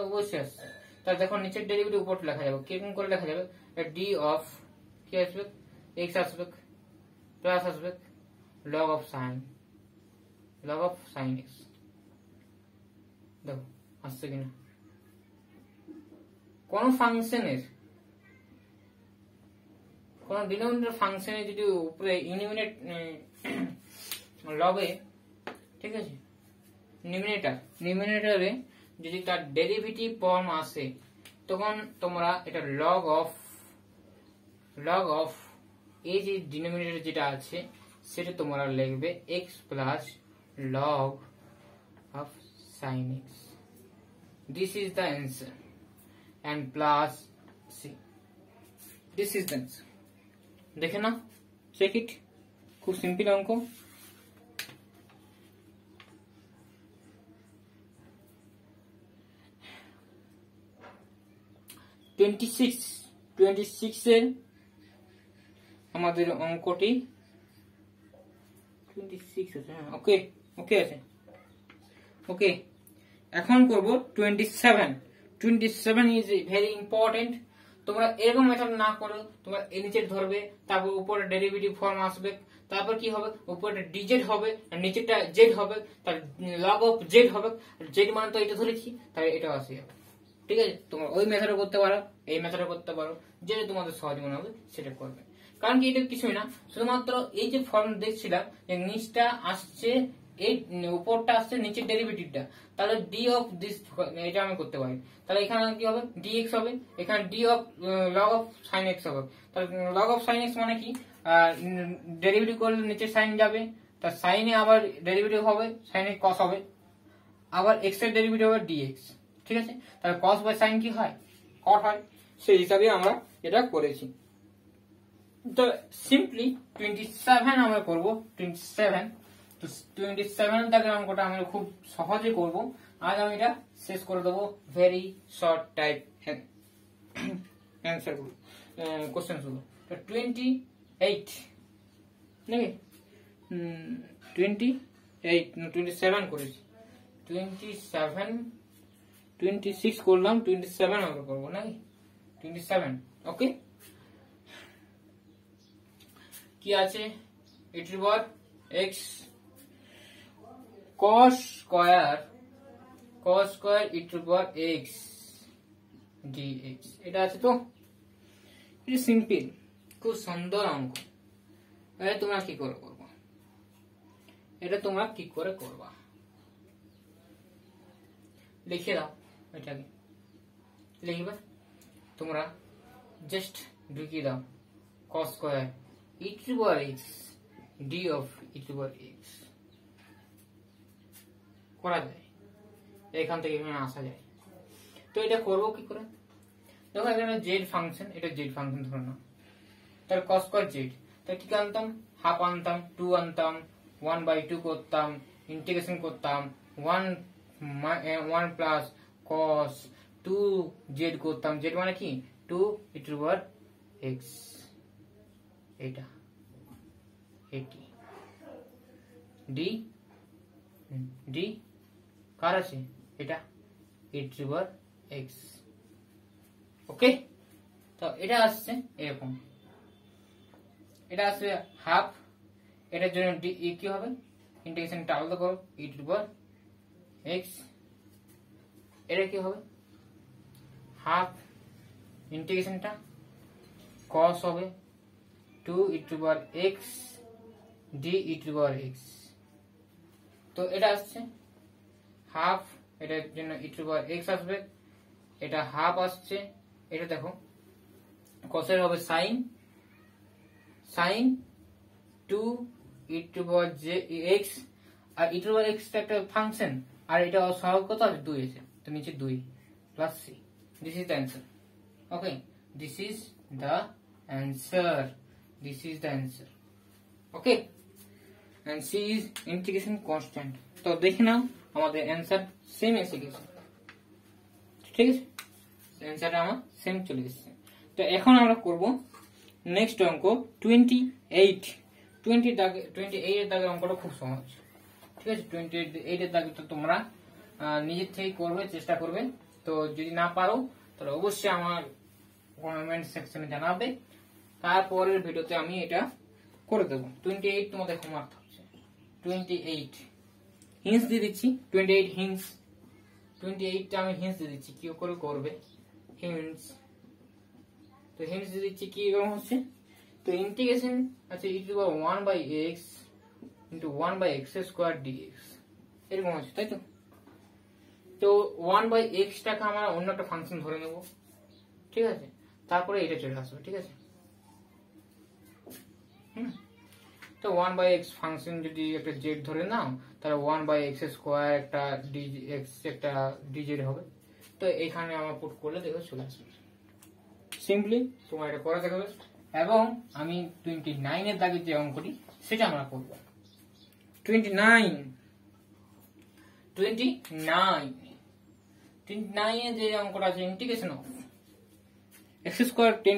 অবশ্যই আসছে। তাহলে দেখো নিচের ডেরিভেটিভ উপরটা লেখা যাবে, কিরকম করে লেখা যাবে, d অফ কি আসবে x আসবে প্লাস আসবে log of sin x, দেখো আসছে কিনা। কোন ফাংশনের কোন ডিনোমিনেটর ফাংশনে যদি উপরে ইউনিমিনেট লবে, ঠিক আছে, নিউমিনেটরে যদি তার ডেরিভেটিভ ফর্ম আসে, তখন তোমরা এটা লগ অফ এই যে ডিনোমিনেটর যেটা আছে সেটা তোমরা লিখবে x plus log of sin x। This is the answer and plus c। This is the answer. দেখে না, চেক ইট, খুব সিম্পল অঙ্ক। এর আমাদের অঙ্কটি 26 আছে। ওকে ওকে আছে, ওকে। এখন করব 27 ইজ ভেরি ইম্পর্টেন্ট। তোমরা এরকম মেথড না করো, তোমরা নিচে ধরবে, তারপর উপরে ডেরিভেটিভ ফর্ম আসবে, তারপর কি হবে উপরে ডিজেড হবে আর নিচেটা জেড হবে, তার লগ অফ জেড হবে। জেড মানে তো এটা ধরেছি, তাহলে এটা আসে যাবে। ঠিক আছে, তোমরা ওই মেথডে করতে পারো, এই মেথডে করতে পারো, যেটা তোমাদের সহজ মনে হবে সেটা করবে। কারণ কি এটা কিছুই না, শুধুমাত্র এই যে ফর্ম দেখছিলাম যে নিচটা আসছে এই উপরটা আসছে নিচের ডেরিভেটিভটা, তাহলে ডি অফ দিস এটা আমি করতে পারি। তাহলে এখানে কি হবে dx হবে, এখানে D of log of sin x হবে। তাহলে লগ অফ sin x মানে কি, ডেরিভেটিভ করলে নিচে সাইন যাবে, তার সাইনে আবার ডেরিভেটিভ হবে, সাইনে cos হবে, আবার x এর ডেরিভেটিভ হবে dx। ঠিক আছে, তাহলে cos বাই sin কি হয়, cot হয়। সেই হিসাবে আমরা এটা করেছি। তো সিম্পলি 27 আমরা করব। 27 তো 27 দাগের অঙ্কটা আমরা খুব সহজে করব। আজ আমি এটা শেষ করে দেবো, ভেরি শর্ট টাইপ অ্যান্সার গুলো, কোশ্চেন গুলো। 28 নাকি 28 না 27 করেছি, 26 করলাম, 27 আমরা করবো নাকি 27। ওকে, কি আছে e to the power x cos square e to the power x dx। এটা আছে তো, এটা সিম্পল, খুব সুন্দর অঙ্ক। এটা তোমরা কি করে করবা, এটা তোমরা কি করে করবা লিখে দাও। এটাকে লিখবে তোমরা, জাস্ট ঢুকিয়ে দাও cos square e to the power x d of e to the power x করা যায়, এখান থেকে এখানে আসা যায়। তো এটা করব কি করে, দেখো এখানে z ফাংশন, এটা z ফাংশন ধরে নাও, তার cos স্কয়ার z, তাই কি আনতাম, হাফ আনতাম, 2 আনতাম, 1/2 করতাম, ইন্টিগ্রেশন করতাম, 1 প্লাস cos 2z করতাম, z মানে কি 2 e to the power x। এটা এটি ডি কার আছে, এটা e to the power x। ওকে, তো এটা আসছে এরকম, এটা আসবে হাফ, এটার জন্য কি হবে, ইন্টিগ্রেশনটা আলাদা করো e to the power x। এটা কি হবে হাফ, ইন্টিগ্রেশনটা cos হবে 2 e to the power x d e to the power x। তো এটা আসছে হাফ, এটার জন্য e to the power x আসবে, এটা হাফ আসছে, এটা দেখো cos এর হবে sin 2 e to the power x, আর e to the power x একটা ফাংশন, আর এটা সহগ কত আছে 2 আছে, তো নিচে 2 plus c। This is the answer. Okay, this is the answer, this is the answer। okay, and c is integration constant। তো দেখে নাও আমাদের অ্যান্সার সেম এসে গেছে, ঠিক আছে, অ্যান্সারটা আমার সেম চলে এসেছে। তো এখন আমরা করব নেক্সট অঙ্ক 28 এর দাগের অঙ্কটা খুব সহজ। ঠিক আছে, 28 এর দাগে তো তোমরা নিজের থেকে করবে, চেষ্টা করবে। তো যদি না পারো তাহলে অবশ্যই আমার কমেন্ট সেকশনে জানাবে, তারপরের ভিডিওতে আমি এটা করে দেবো। 28 তোমাদের হোমওয়ার্ক থাকছে। 28 হিন্টস দিয়ে দিচ্ছি, 28 হিন্টস, 28টা আমি হিন্টস দিয়ে দিচ্ছি কি করে করবে, হিন্টস। তো হিন্টস দিয়ে দিচ্ছি কি রকম হচ্ছে, তো ইন্টিগ্রেশন আছে e to the power 1/x into 1/x square dx, এরকম আছে, তাই তো। তো 1/x টাকে আমরা অন্য একটা ফাংশন ধরে নেব, ঠিক আছে, তারপরে এটা চলে আসবে, ঠিক আছে। তো 1/x ফাংশন যদি একটা জেড ধরে নাও, তাহলে 1/x স্কোয়ার একটা x একটা ডিজেড হবে। তো এখানে আমরা পুট করলে দেখো চলে আসবে সিম্পলি। তোমার এটা করা দেখাবে, এবং আমি 29 এর দাগের যে অঙ্কটি সেটা আমরা করব। 29 এর যে অঙ্কটা আছে, integration of x square 10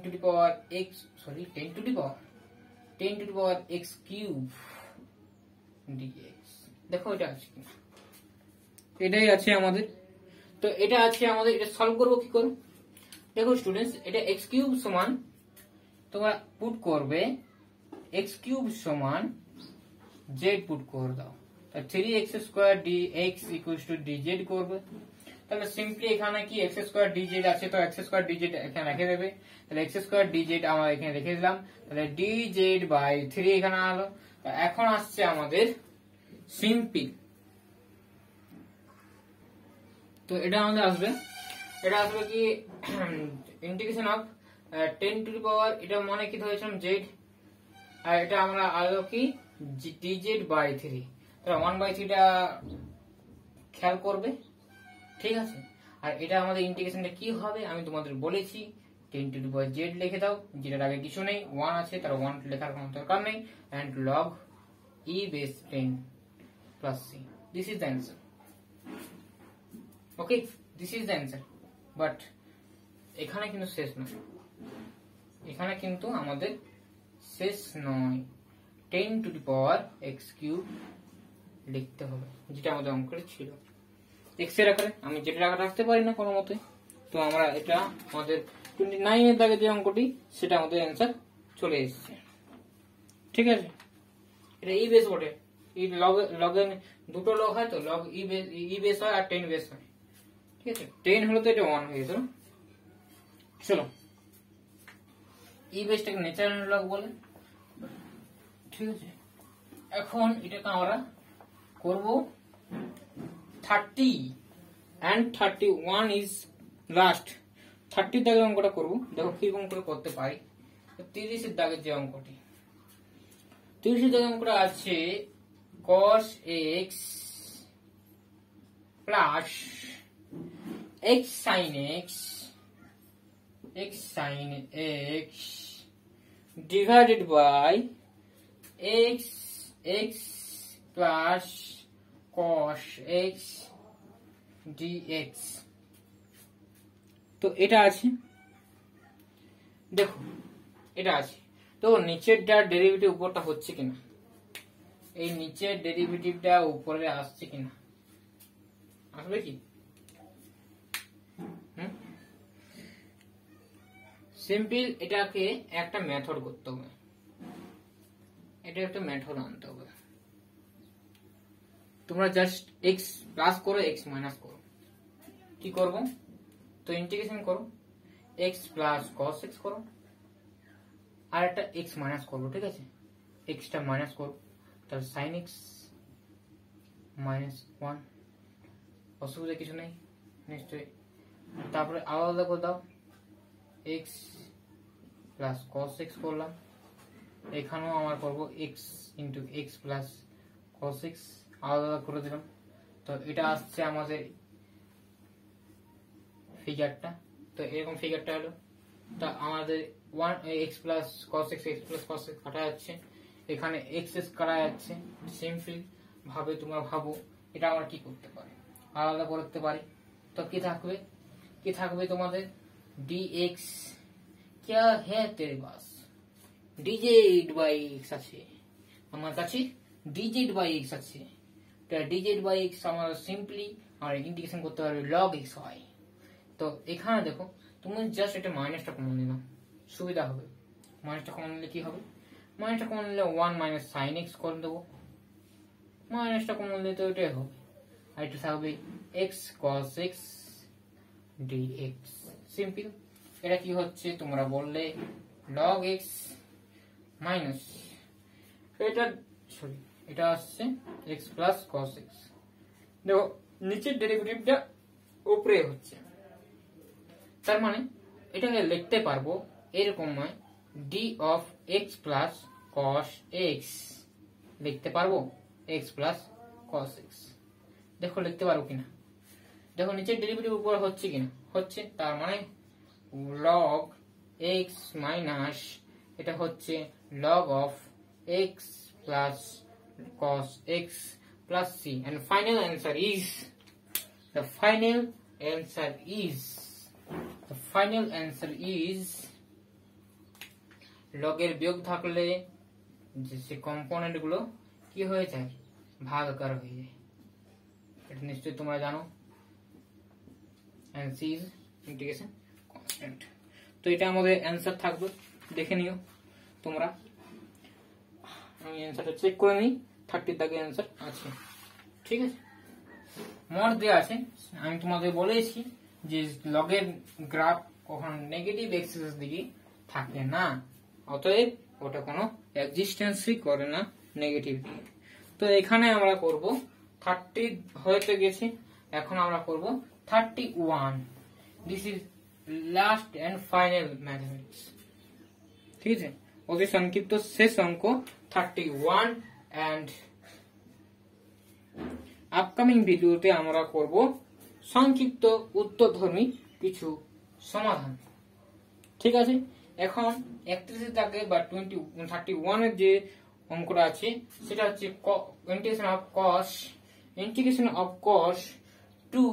two the power x cube dx। দেখো এটা আছে কিনা, এটাই আছে আমাদের। তো এটা আছে আমাদের, এটা সলভ করবো কি করে? দেখো স্টুডেন্টস, এটা x কিউব সমান, তোমরা পুট করবে x কিউব সমান z পুট করে দাও, 3x square dx equals to dz করবে। তাহলে সিম্পলি এখানে কি x স্কোয়ার dz আছে, তো x স্কোয়ার dz এখানে রেখে দেবে। তাহলে x স্কোয়ার dz আমরা এখানে রেখে দিলাম, তাহলে dz বাই 3 এখানে আলো। এখন আসছে আমাদের সিম্পল, তো এটা আমাদের আসবে, এটা আসবে কি integration of 10 two the power, এটা মানে কি ধরেছিলাম z, আর এটা আমরা আলো কি dz বাই 3। তাহলে 1/3 টা খেয়াল করবে, ঠিক আছে। আর এটা আমাদের ইন্টিগ্রেশনটা কি হবে আমি তোমাদের বলেছি, 10 টু দি পাওয়ার z লিখে দাও, যেটার আগে কিছু নেই, 1 আছে, তার 1 লেখার কোনো দরকার নেই, and log e base 10 plus c, this is the answer. Okay, this is the answer. But এখানে কিন্তু শেষ নয়, এখানে কিন্তু আমাদের শেষ নয়, 10 two the power x cube লিখতে হবে, যেটা আমাদের অঙ্কের ছিল x এর আকারে। আমি যেটা আকারে রাখতে পারি না কোনো মতে, তো আমরা এটা আমাদের 29 এর দাগে যে অঙ্কটি সেটা আমাদের অ্যান্সার চলে এসেছে, ঠিক আছে। এটা ই বেস বটে, ই লগে দুটো লগ হয়, তো লগ ই বেস হয় আর 10 বেস হয়, ঠিক আছে। 10 হলো তো এটা 1 হয়ে গেছে। চলো, ই বেসটাকে ন্যাচারাল লগ বলে, ঠিক আছে। এখন এটাকে আমরা করব 30 and 31 is last। 30 দাগের অঙ্কটা করব, দেখো কিরকম করে করতে পারি। 30 এর দাগের যে অঙ্কটি, 30 এর দাগের অঙ্কটা আছে cos x plus x sin x divided by x plus cos x dx। তো এটা আছে, দেখো এটা আছে, তো নিচেরটা ডেরিভেটিভ উপরটা হচ্ছে কিনা, এই নিচের ডেরিভেটিভটা উপরে আসছে কিনা, আসবে কি? সিম্পল, এটাকে একটা মেথড করতে হবে, এটা একটা মেথড আনতে হবে। তোমরা জাস্ট x প্লাস করো, x মাইনাস করো, কি করব? তো ইন্টিগ্রেশন করো, x প্লাস cos x করো, আর একটা x মাইনাস করবো, ঠিক আছে। x টা মাইনাস করো, তাহলে sin x মাইনাস 1, অসুবিধা কিছু নেই নিশ্চয়ই। তারপরে আলাদা করে দাও, x প্লাস cos x করলাম, এখানেও আমার করবো x into x plus cos x, আলাদা করে দিলাম। তো এটা আসছে আমাদের ফিগারটা, তো এরকম ফিগারটা হলো। তো আমাদের 1 x প্লাস cos x কাটা যাচ্ছে, এখানে x কাটা যাচ্ছে। সিম্পল ভাবে তোমরা ভাবো, এটা আমরা কি করতে পারি, আলাদা করতে পারি। তো কি থাকবে তোমাদের dx, क्या है तेरे पास dz by x আছে, আমার কাছে dz by x আছে। তো dz by x আমরা সিম্পলি আর ইন্টিগ্রেশন করতে পারবে log x হয়। তো এখানে দেখো, তুমি জাস্ট এটা মাইনাসটা কমন নিলাম, সুবিধা হবে। মাইনাসটা কমন নিলে কি হবে? মাইনাসটা কমন নিলে 1 মাইনাস সাইন এক্স করে দেবো, মাইনাসটা কমন নিলে তো এটাই হবে। আর এটা থাকবে x cos x dx. Simple. এটা কি হচ্ছে তোমরা বললে লগ এক্স মাইনাস এটা আসছে এক্স প্লাস কস এক্স। দেখো নিচের ডেরিভেটিভটা উপরে হচ্ছে, তার মানে এটাকে লিখতে পারবো এরকম নয়, D of x plus cos x লিখতে পারবো, এক্স প্লাস কস এক্স। দেখো লিখতে পারবো কিনা, দেখো নিচের ডেরিভেটিভ উপর হচ্ছে কিনা, হচ্ছে, তার মানে লগ এক্স মাইনাস এটা হচ্ছে log of x plus cos x plus c, and final answer is, the final answer is, the final answer is লগের বিয়োগ থাকলে যে কম্পোনেন্ট গুলো কি হয়ে যায়, ভাগাকার হয়ে যায়, এটা নিশ্চয়ই তোমরা জানো, and c is integration constant। তো এটা আমাদের অ্যান্সার থাকবে, দেখে নিও তোমরা, আমি অ্যান্সারটা চেক করে নিই, 30 দাগে অ্যান্সার আছে, ঠিক আছে। মোট দেওয়া আছে, আমি তোমাদের বলেছি যে লগের গ্রাফ কখন নেগেটিভ এক্সিস দিকে থাকে না, অতএব ওটা কোনো এক্সিস্টেন্সই করে না নেগেটিভ দিকে। তো এখানে আমরা করব 30 হয়ে গেছে, এখন আমরা করব 31। This is last and final mathematics, ঠিক আছে, অতি সংক্ষিপ্ত শেষ অঙ্ক 31। এন্ড আপকামিং ভিডিওতে আমরা করব সংক্ষিপ্ত উত্তরধর্মী কিছু সমাধান, ঠিক আছে। এখন 31 দাগে বা 31 এর যে অঙ্কটা আছে সেটা হচ্ছে integration of cos to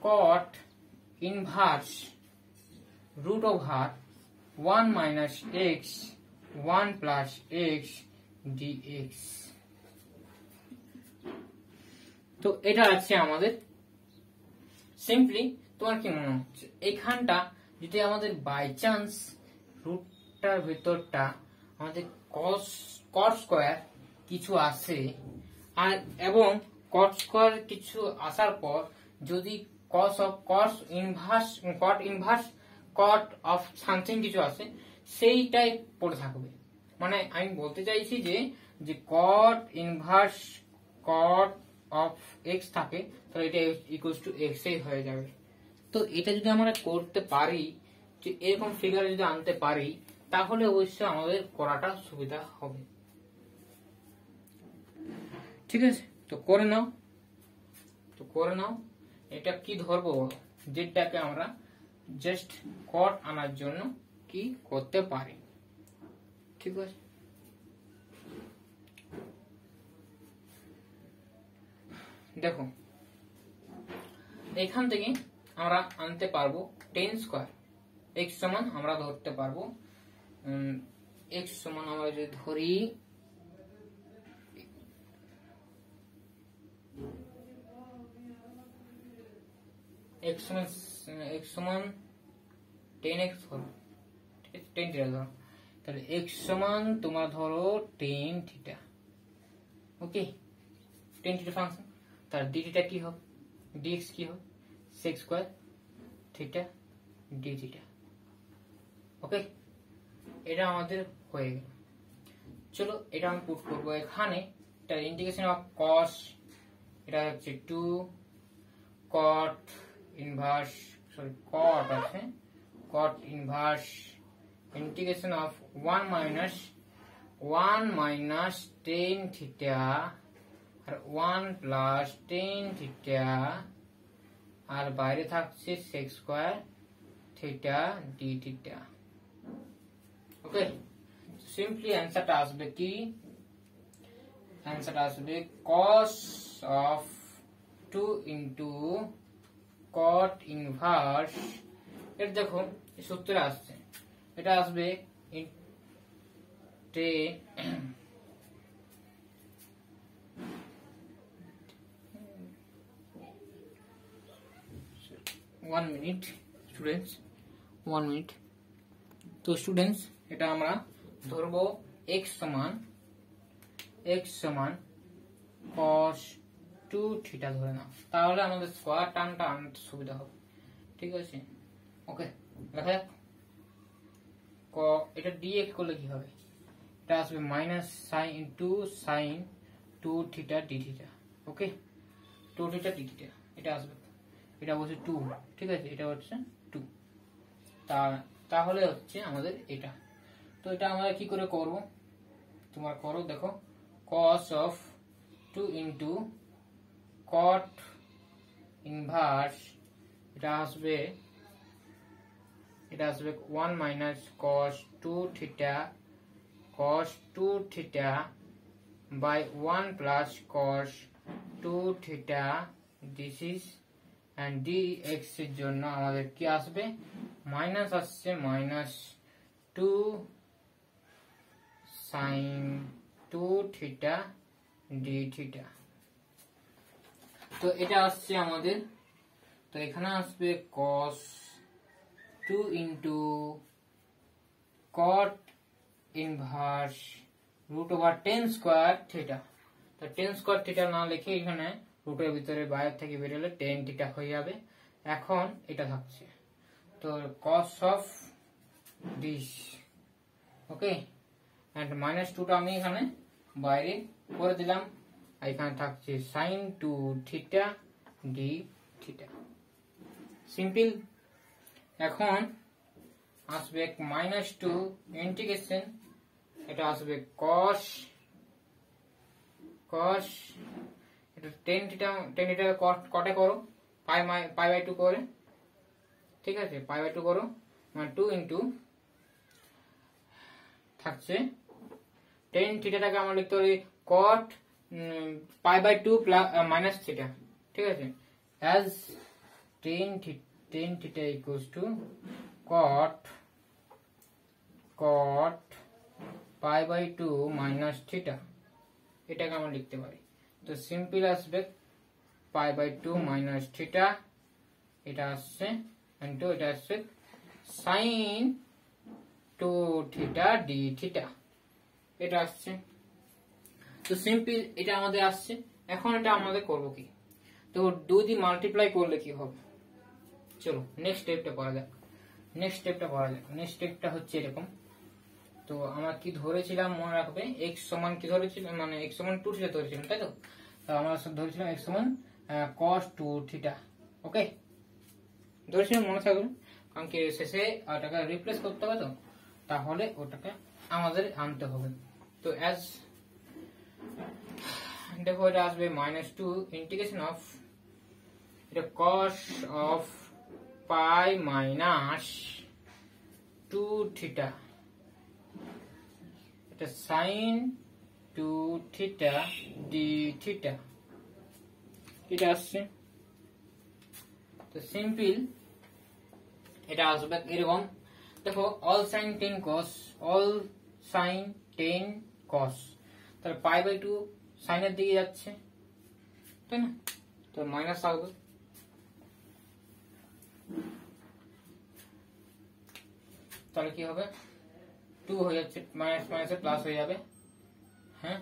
cot inverse root over 1 minus x 1 plus x dx. তো এটা আছে আমাদের। সিম্পলি তোমার কি মনে হচ্ছে এখানটা যদি আমাদের বাই চান্স রুটটার ভেতরটা আমাদের কট স্কয়ার কিছু আসে, আর এবং কট স্কয়ার কিছু আসার পর যদি cot inverse cot of something কিছু আসে, সেইটাই পড়ে থাকবে। মানে আমি বলতে চাইছি যে cot inverse cot of x থাকে, তাহলে এটা ইকুয়ালস টু এক্স এই হয়ে যাবে। তো এটা যদি আমরা করতে পারি, যে এরকম ফিগার যদি আনতে পারি, তাহলে অবশ্যই আমাদের করাটা সুবিধা হবে, ঠিক আছে। তো করে নাও, এটা কি ধরবো, যেটাকে আমরা জাস্ট কট আনার জন্য কি করতে পারি, ঠিক আছে। দেখো এখান থেকে আমরা আনতে পারবো টেন স্কয়ার, এক্স সমান আমরা ধরতে পারবো, এক্স সমান আমরা যদি ধরি এক্স সমান 10x ধরো, 10 থিটা ধরো, তাহলে এক্স সমান তোমরা ধরো 10 থিটা, ওকে, 10 থিটা ফাংশন, তার ডি থিটা কি হবে, dx কি হবে, sec square theta d theta, okay. এটা আমাদের হয়ে গেল। চলো এটা আমি পুট করবো এখানে, এটা ইন্টিগ্রেশন অফ cos, এটা হচ্ছে 2 cot ইনভার্স cot আছে, cot inverse integration of 1 minus 10 theta আর 1 প্লাস 10 থিটা, আর বাইরে থাকছে sec square theta d theta, okay. Simply অ্যান্সারটা আসবে কি, অ্যান্সারটা আসবে cos of 2 into cot inverse, এটা দেখো সূত্রে আসছে, এটা আসবে 1 মিনিট স্টুডেন্টস, 1 মিনিট। তো স্টুডেন্টস এটা আমরা ধরবো x সমান cos 2 থিটা ধরে নাও, তাহলে আমাদের স্কয়ার টার্মটা আনতে সুবিধা হবে, ঠিক আছে, ওকে। দেখা যাক এটা dx করলে কি হবে, এটা আসবে minus sine into sine 2 theta d theta, okay, 2 theta d theta এটা আসবে। এটা বলছে 2, ঠিক আছে, এটা হচ্ছে 2। তাহলে হচ্ছে আমাদের এটা। তো এটা আমরা কি করে করব, তোমরা করো, দেখো cos of 2 into cot inverse, এটা আসবে 1 minus cos 2 theta cos 2 theta by 1 plus cos 2 theta, this is, and dx এর জন্য আমাদের কি আসবে, মাইনাস আসছে -2 sin 2 theta d theta। তো এটা আসছে আমাদের, তো এখানে আসবে cos 2 into cot inverse root over tan square theta। তো tan square theta না লিখে এখানে রুটের ভিতরে বাইরে থেকে বেরোলে tan theta হয়ে যাবে। এখন এটা থাকছে, তো cos of this, okay, and -2টা আমি এখানে বাইরে করে দিলাম, আর এখানে থাকছে sin 2 theta d theta। Simple. এখন আসবে -2 ইন্টিগ্রেশন, এটা আসবে cos এটা tan theta কটে করো, π/2 করে, ঠিক আছে, π/2 করো, মানে 2 ইন্টু থাকছে tan থিটাটাকে আমরা লিখতে পারি cot π/2 মাইনাস থিটা, ঠিক আছে, as tan theta equals to cot π/2 minus theta, এটাকে আমরা লিখতে পারি। তো সিম্পল আসবে π/2 মাইনাস থিটা, এটা আসছে ইনটু এটা আসছে sin 2 থিটা d থিটা, এটা আসছে। তো সিম্পল এটা আমাদের আসছে। এখন এটা আমাদের করব কি, তো 2 দিয়ে মাল্টিপ্লাই করলে কি হবে, চলো নেক্সট স্টেপটা করা যাক। নেক্সট স্টেপটা হচ্ছে এরকম। তো আমরা কি ধরেছিলাম মনে রাখবে, x সমান কি ধরেছিলাম, মানে x সমান 2 থিটা ধরেছিলাম, তাই তো। আমরা ধরেছিলাম x সমান cos 2 থিটা, ওকে, ধরেছিলাম, মনে থাকবে, কারণ কি শেষে ওটাকে রিপ্লেস করতে হবে, তো তাহলে ওটাকে আমাদের আনতে হবে। তো অ্যাজ দেখো এটা আসবে -2 ইন্টিগ্রেশন অফ এটা cos of pi minus 2 theta, এটা sin 2 theta d theta, এটা আসছে। তো সিম্পল এটা আসবে এরকম, দেখো all sin 10 cos, তাহলে π/2 সাইনের দিকে যাচ্ছে, তাই না, তো মাইনাস থাকবে, তাহলে কি হবে, 2 হয়ে যাচ্ছে, মাইনাস মাইনাসে প্লাস হয়ে যাবে, হ্যাঁ,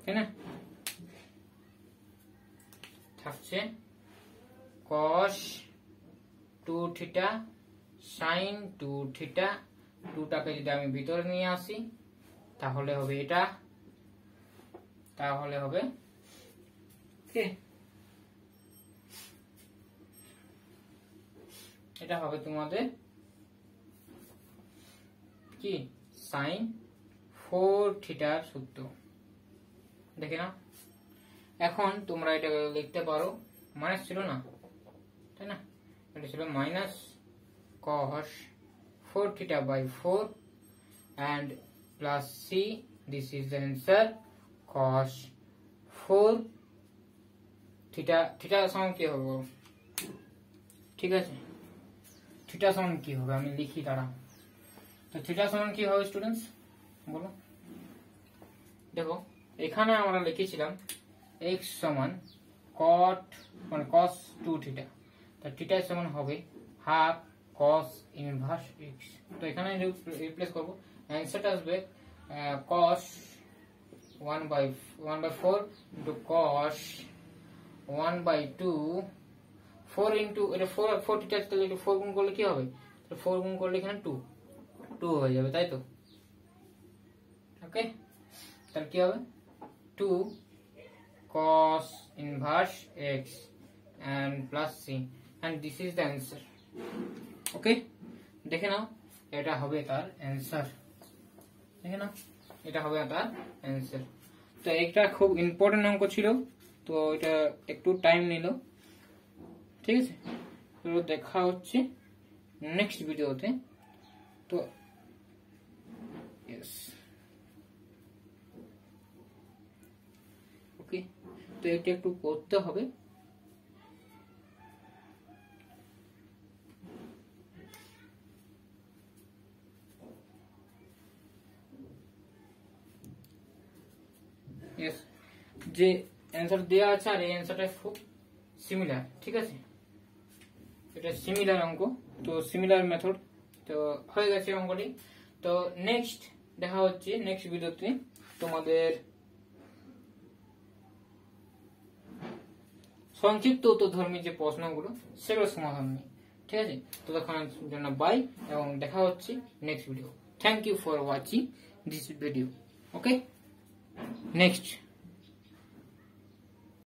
তাই না, থাকছে cos 2 থিটা sin 2 থিটা, 2টাকে যদি আমি ভিতরে নিয়ে আসি তাহলে হবে এটা, তাহলে হবে কি, এটা হবে তোমাদের কি sin 4 থিটার সূত্র, দেখে না। এখন তোমরা এটা লিখতে পারো, মাইনাস ছিল না, তাই না, এটা ছিল minus cos 4 theta by 4 and plus c, this is the answer, cos 4 theta, theta সমান কি হবে, ঠিক আছে, থিটা সমান কি হবে আমি লিখি দাঁড়া। তো থিটা সমান কি হবে স্টুডেন্টস বলো, দেখো এখানে আমরা লিখেছিলাম x সমান cot মানে cos 2 থিটা, তো থিটা সমান হবে হাফ cos ইনভার্স x। তো এখানে রিপ্লেস করব, অ্যানসারটা আসবে cos 1/4 into cos 1/2 4 into এটা 4 থিটা, তাহলে 4 গুণ করলে কি হবে, 4 গুণ করলে এখানে 2 হয়ে যাবে, তাই তো, ওকে, তাহলে কি হবে 2 cos inverse x and plus c and this is the answer. ওকে, দেখে নাও এটা হবে তার অ্যান্সার। দেখে নাও এটা হবে তার অ্যান্সার। তো এটা খুব ইম্পর্টেন্ট অঙ্ক ছিল, তো এটা একটু টাইম নিল। ঠিক আছে, তো দেখা হচ্ছে নেক্সট ভিডিওতে। তো ইয়েস, ওকে, তো এটা একটু করতে হবে। যে অ্যান্সার দেওয়া আছে আর এই অ্যান্সারটা খুব সিমিলার। ঠিক আছে, এটা সিমিলার অঙ্ক, তো সিমিলার মেথড। তো হয়ে গেছে অঙ্কটি। তো নেক্সট দেখা হচ্ছে নেক্সট ভিডিওতে তোমাদের সংক্ষিপ্ত উত্তরধর্মী যে প্রশ্নগুলো সেগুলো সমাধান নেই। ঠিক আছে, তো তখন জন্য বাই এবং দেখা হচ্ছে next video. Thank you for watching this video. Okay, next